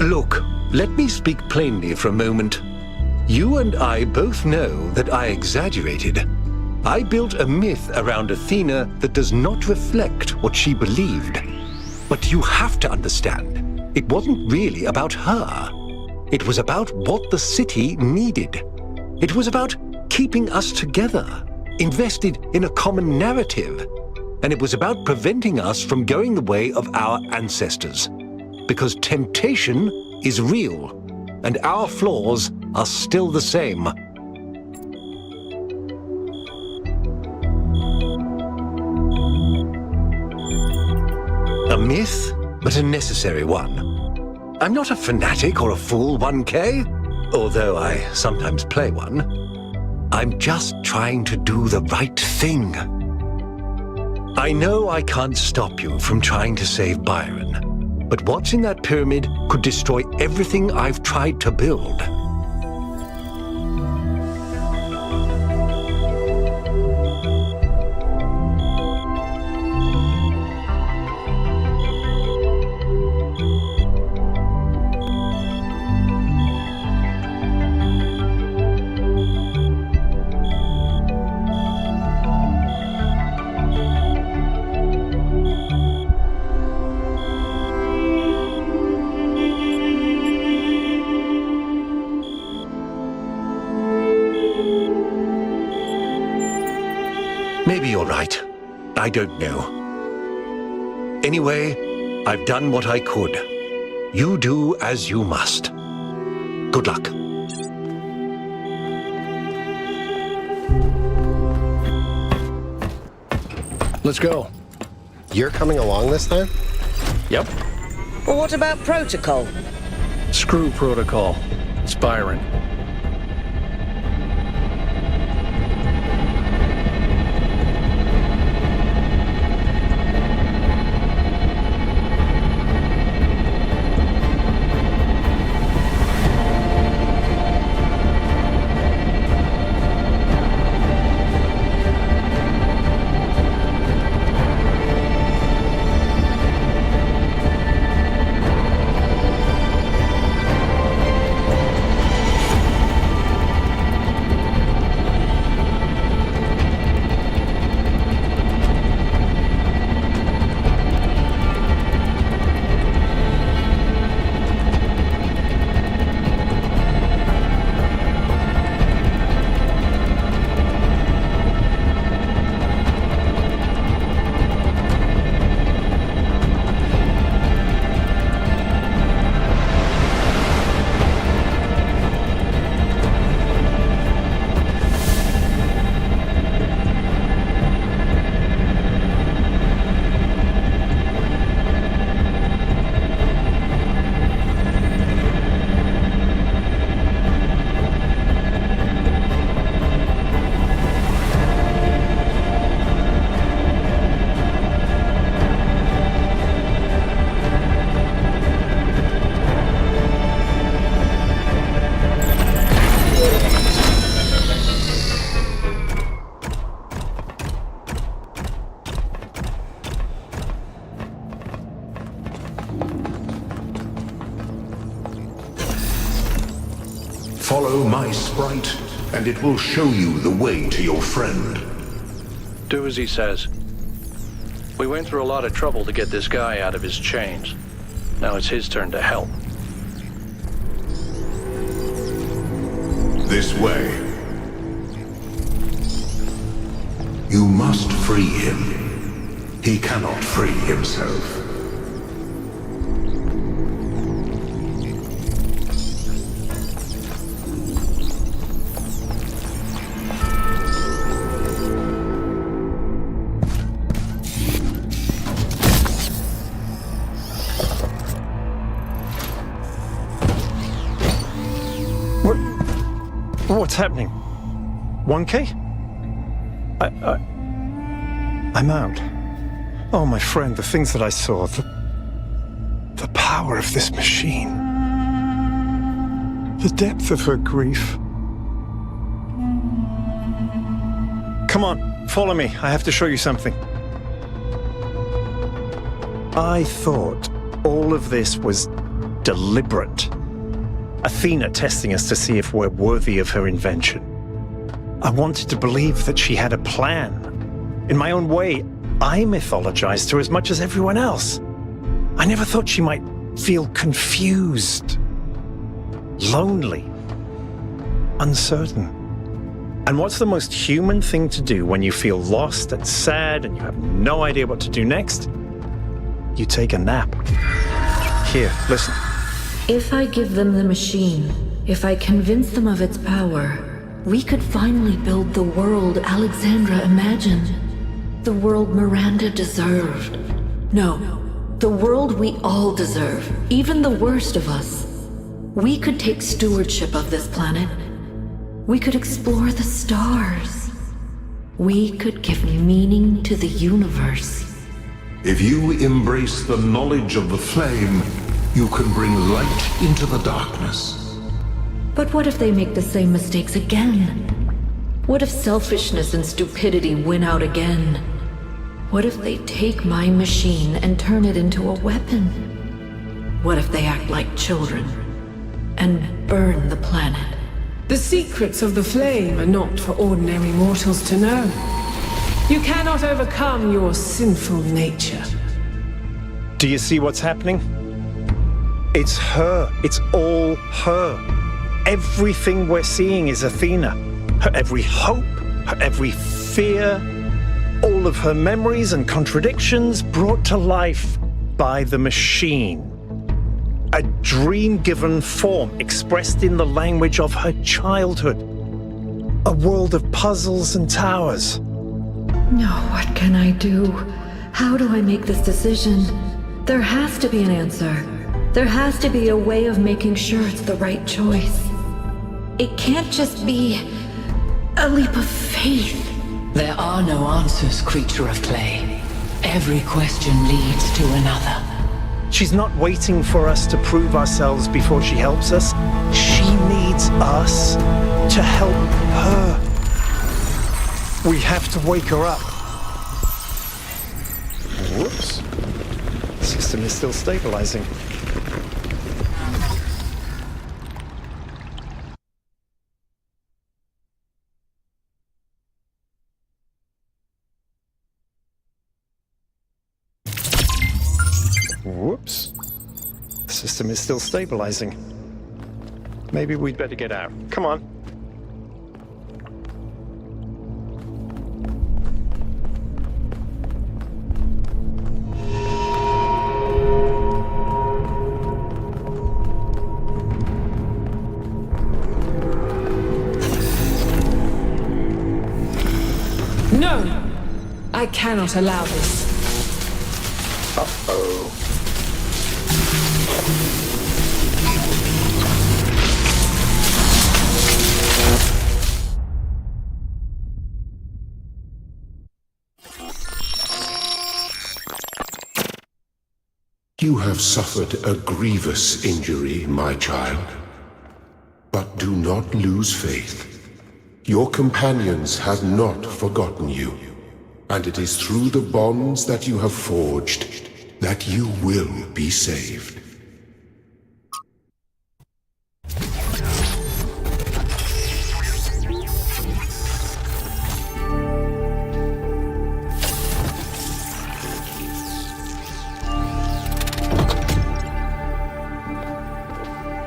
Look, let me speak plainly for a moment. You and I both know that I exaggerated. I built a myth around Athena that does not reflect what she believed. But you have to understand, it wasn't really about her. It was about what the city needed. It was about keeping us together, invested in a common narrative. And it was about preventing us from going the way of our ancestors. Because temptation is real, and our flaws are still the same. A myth, but a necessary one. I'm not a fanatic or a fool, 1K, although I sometimes play one. I'm just trying to do the right thing. I know I can't stop you from trying to save Byron, but what's in that pyramid could destroy everything I've tried to build. Maybe you're right. I don't know. Anyway, I've done what I could. You do as you must. Good luck. Let's go. You're coming along this time? Yep. Well, what about protocol? Screw protocol. It's Byron. Follow my sprite, and it will show you the way to your friend. Do as he says. We went through a lot of trouble to get this guy out of his chains. Now it's his turn to help. This way. You must free him. He cannot free himself. What's happening? 1K? I'm out. Oh, my friend, the things that I saw, the power of this machine, the depth of her grief. Come on, follow me. I have to show you something. I thought all of this was deliberate. Athena testing us to see if we're worthy of her invention. I wanted to believe that she had a plan. In my own way, I mythologized her as much as everyone else. I never thought she might feel confused, lonely, uncertain. And what's the most human thing to do when you feel lost and sad and you have no idea what to do next? You take a nap. Here, listen. If I give them the machine, if I convince them of its power, we could finally build the world Alexandra imagined. The world Miranda deserved. No, the world we all deserve, even the worst of us. We could take stewardship of this planet. We could explore the stars. We could give meaning to the universe. If you embrace the knowledge of the flame, you can bring light into the darkness. But what if they make the same mistakes again? What if selfishness and stupidity win out again? What if they take my machine and turn it into a weapon? What if they act like children and burn the planet? The secrets of the flame are not for ordinary mortals to know. You cannot overcome your sinful nature. Do you see what's happening? It's her. It's all her. Everything we're seeing is Athena. Her every hope, her every fear, all of her memories and contradictions brought to life by the machine. A dream-given form expressed in the language of her childhood. A world of puzzles and towers. No, what can I do? How do I make this decision? There has to be an answer. There has to be a way of making sure it's the right choice. It can't just be a leap of faith. There are no answers, creature of clay. Every question leads to another. She's not waiting for us to prove ourselves before she helps us. She needs us to help her. We have to wake her up. Whoops. The system is still stabilizing. Whoops. The system is still stabilizing. Maybe we'd better get out. Come on. No! I cannot allow this. Uh-oh. You have suffered a grievous injury, my child. But do not lose faith. Your companions have not forgotten you, and it is through the bonds that you have forged that you will be saved.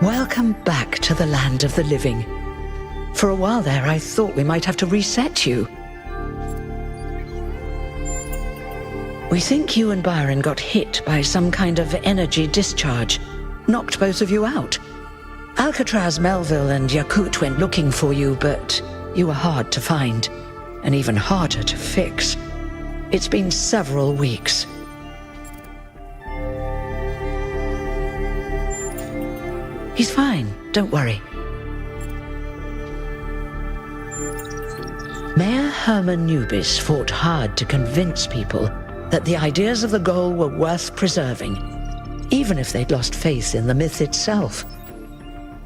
Welcome back to the land of the living. For a while there, I thought we might have to reset you. We think you and Byron got hit by some kind of energy discharge. Knocked both of you out. Alcatraz, Melville, and Yakut went looking for you, but you were hard to find, and even harder to fix. It's been several weeks. He's fine, don't worry. Mayor Herman Nubis fought hard to convince people that the ideas of the goal were worth preserving, even if they'd lost faith in the myth itself.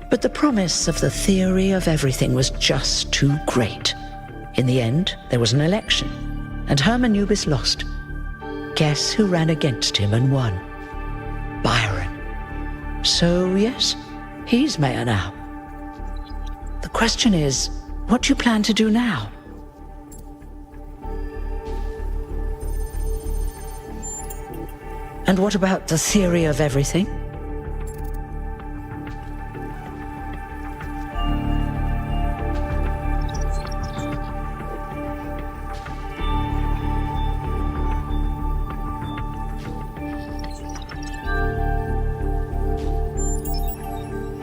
But the promise of the theory of everything was just too great. In the end, there was an election, and Herman Nubis lost. Guess who ran against him and won? Byron. So, yes, he's mayor now. The question is, what do you plan to do now? And what about the theory of everything?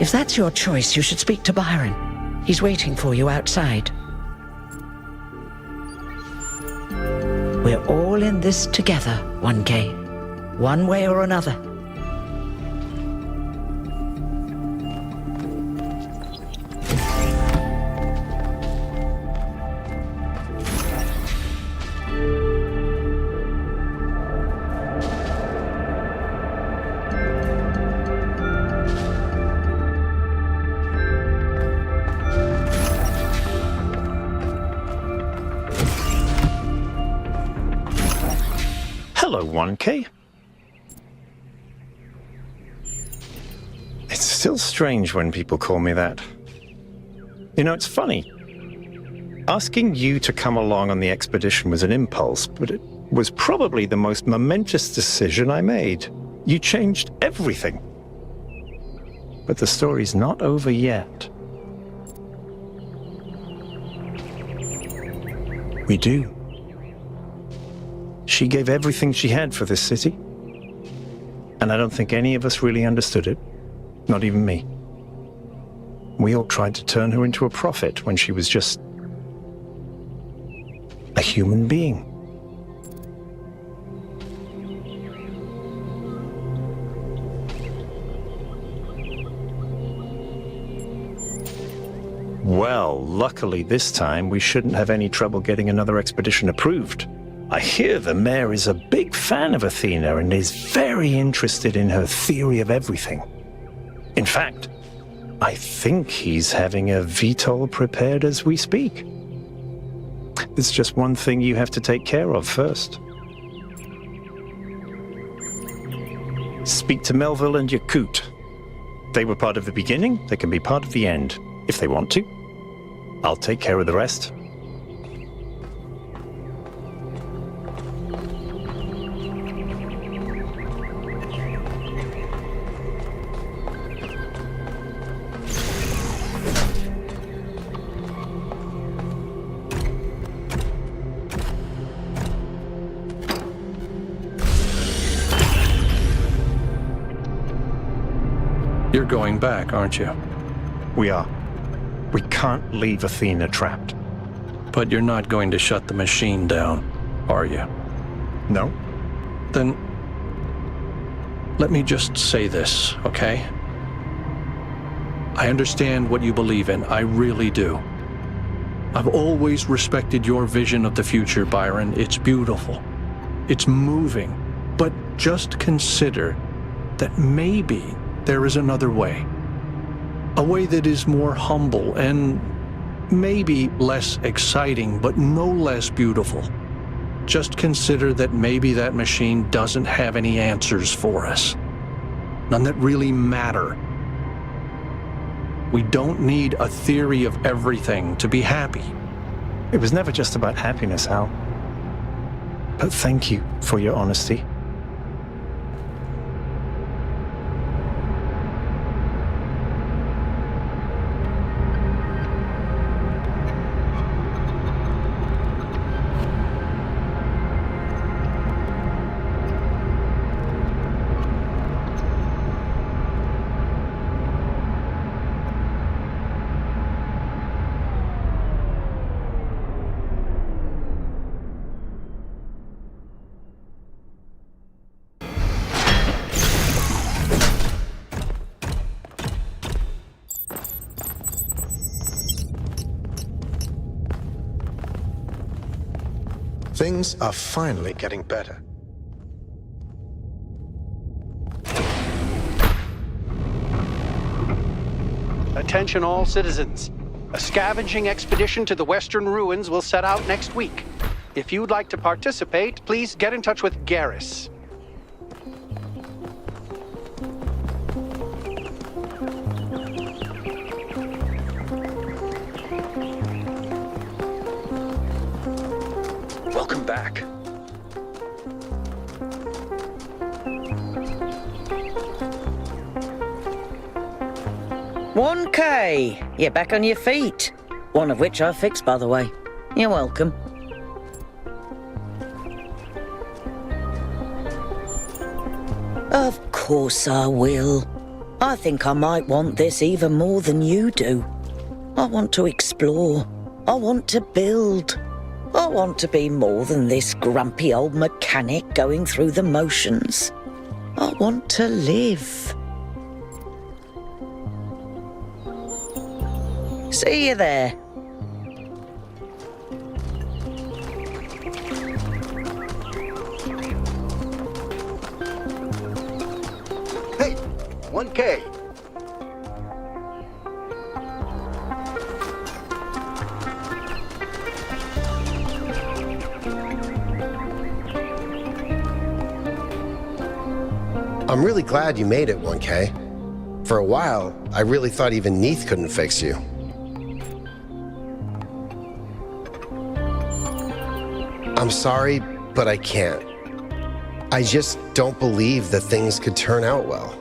If that's your choice, you should speak to Byron. He's waiting for you outside. We're all in this together, 1K. One way or another. Hello, 1K. It's still strange when people call me that. You know, it's funny. Asking you to come along on the expedition was an impulse, but it was probably the most momentous decision I made. You changed everything. But the story's not over yet. We do. She gave everything she had for this city. And I don't think any of us really understood it. Not even me. We all tried to turn her into a prophet when she was just a human being. Well, luckily this time we shouldn't have any trouble getting another expedition approved. I hear the mayor is a big fan of Athena and is very interested in her theory of everything. In fact, I think he's having a VTOL prepared as we speak. There's just one thing you have to take care of first. Speak to Melville and Yakut. They were part of the beginning, they can be part of the end, if they want to. I'll take care of the rest. You're going back, aren't you? We are. We can't leave Athena trapped. But you're not going to shut the machine down, are you? No. Then let me just say this, okay? I understand what you believe in. I really do. I've always respected your vision of the future, Byron. It's beautiful. It's moving. But just consider that maybe there is another way. A way that is more humble and maybe less exciting, but no less beautiful. Just consider that maybe that machine doesn't have any answers for us. None that really matter. We don't need a theory of everything to be happy. It was never just about happiness, Hal. But thank you for your honesty. Things are finally getting better. Attention all citizens. A scavenging expedition to the Western Ruins will set out next week. If you'd like to participate, please get in touch with Garrus. Welcome back. $1K! You're back on your feet. One of which I fixed, by the way. You're welcome. Of course I will. I think I might want this even more than you do. I want to explore. I want to build. I want to be more than this grumpy old mechanic going through the motions. I want to live. See you there. Hey, 1K. I'm really glad you made it, 1K. For a while, I really thought even Neith couldn't fix you. I'm sorry, but I can't. I just don't believe that things could turn out well.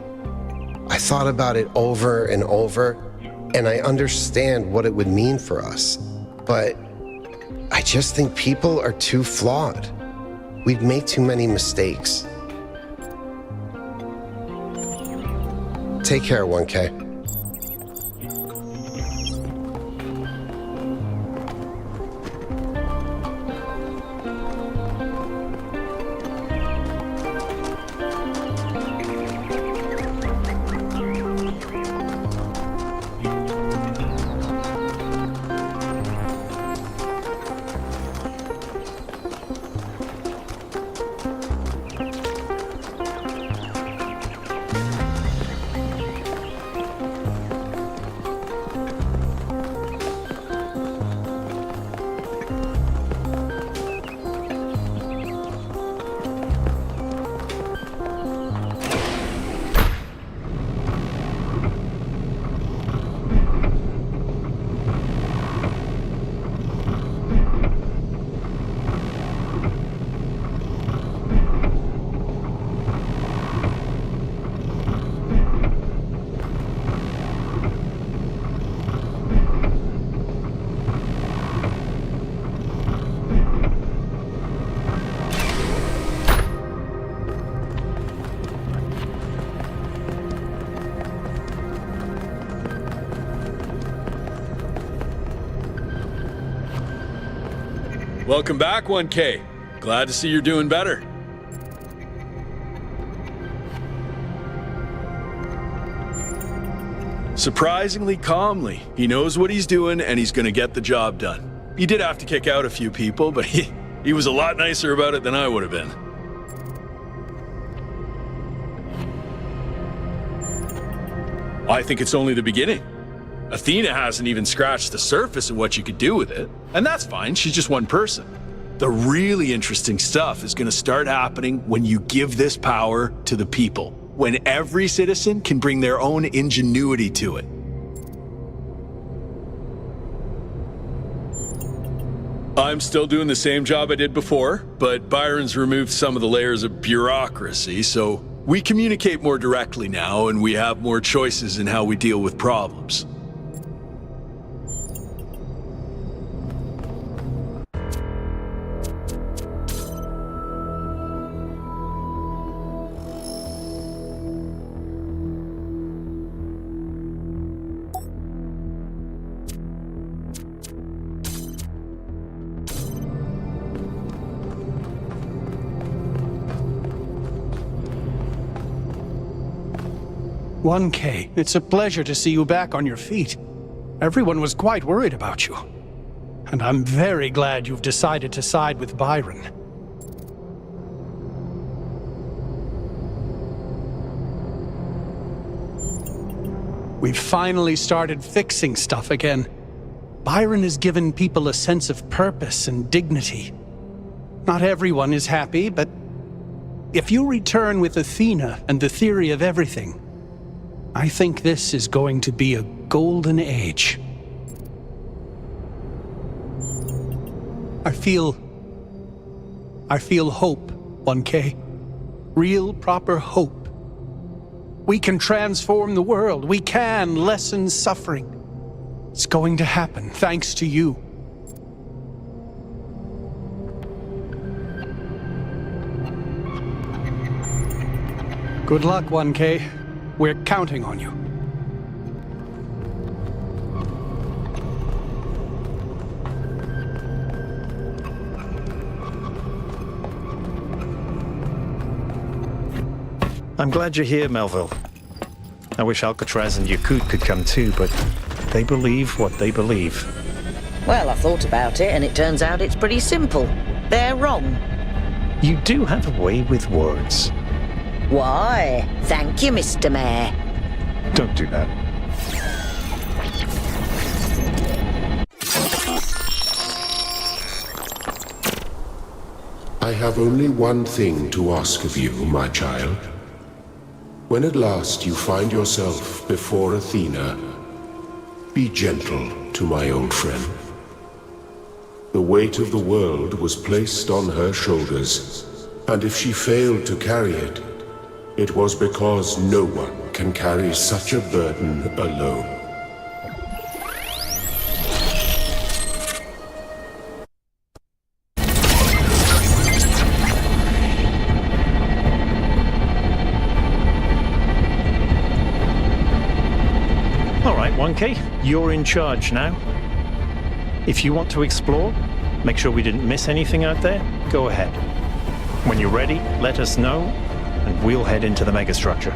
I thought about it over and over, and I understand what it would mean for us. But I just think people are too flawed. We'd make too many mistakes. Take care, 1K. Welcome back, 1K. Glad to see you're doing better. Surprisingly calmly. He knows what he's doing and he's gonna get the job done. He did have to kick out a few people, but he was a lot nicer about it than I would have been. I think it's only the beginning. Athena hasn't even scratched the surface of what you could do with it. And that's fine, she's just one person. The really interesting stuff is gonna start happening when you give this power to the people. When every citizen can bring their own ingenuity to it. I'm still doing the same job I did before, but Byron's removed some of the layers of bureaucracy, so we communicate more directly now and we have more choices in how we deal with problems. "1K, it's a pleasure to see you back on your feet. Everyone was quite worried about you. And I'm very glad you've decided to side with Byron. We've finally started fixing stuff again. Byron has given people a sense of purpose and dignity. Not everyone is happy, but if you return with Athena and the theory of everything, I think this is going to be a golden age. I feel hope, 1K. Real, proper hope. We can transform the world. We can lessen suffering. It's going to happen, thanks to you. Good luck, 1K. We're counting on you. I'm glad you're here, Melville. I wish Alcatraz and Yakut could come too, but they believe what they believe. Well, I thought about it, and it turns out it's pretty simple. They're wrong. You do have a way with words. Why? Thank you, Mr. Mayor. Don't do that. I have only one thing to ask of you, my child. When at last you find yourself before Athena, be gentle to my old friend. The weight of the world was placed on her shoulders, and if she failed to carry it, it was because no one can carry such a burden alone. All right, 1K, you're in charge now. If you want to explore, make sure we didn't miss anything out there, go ahead. When you're ready, let us know, and we'll head into the megastructure.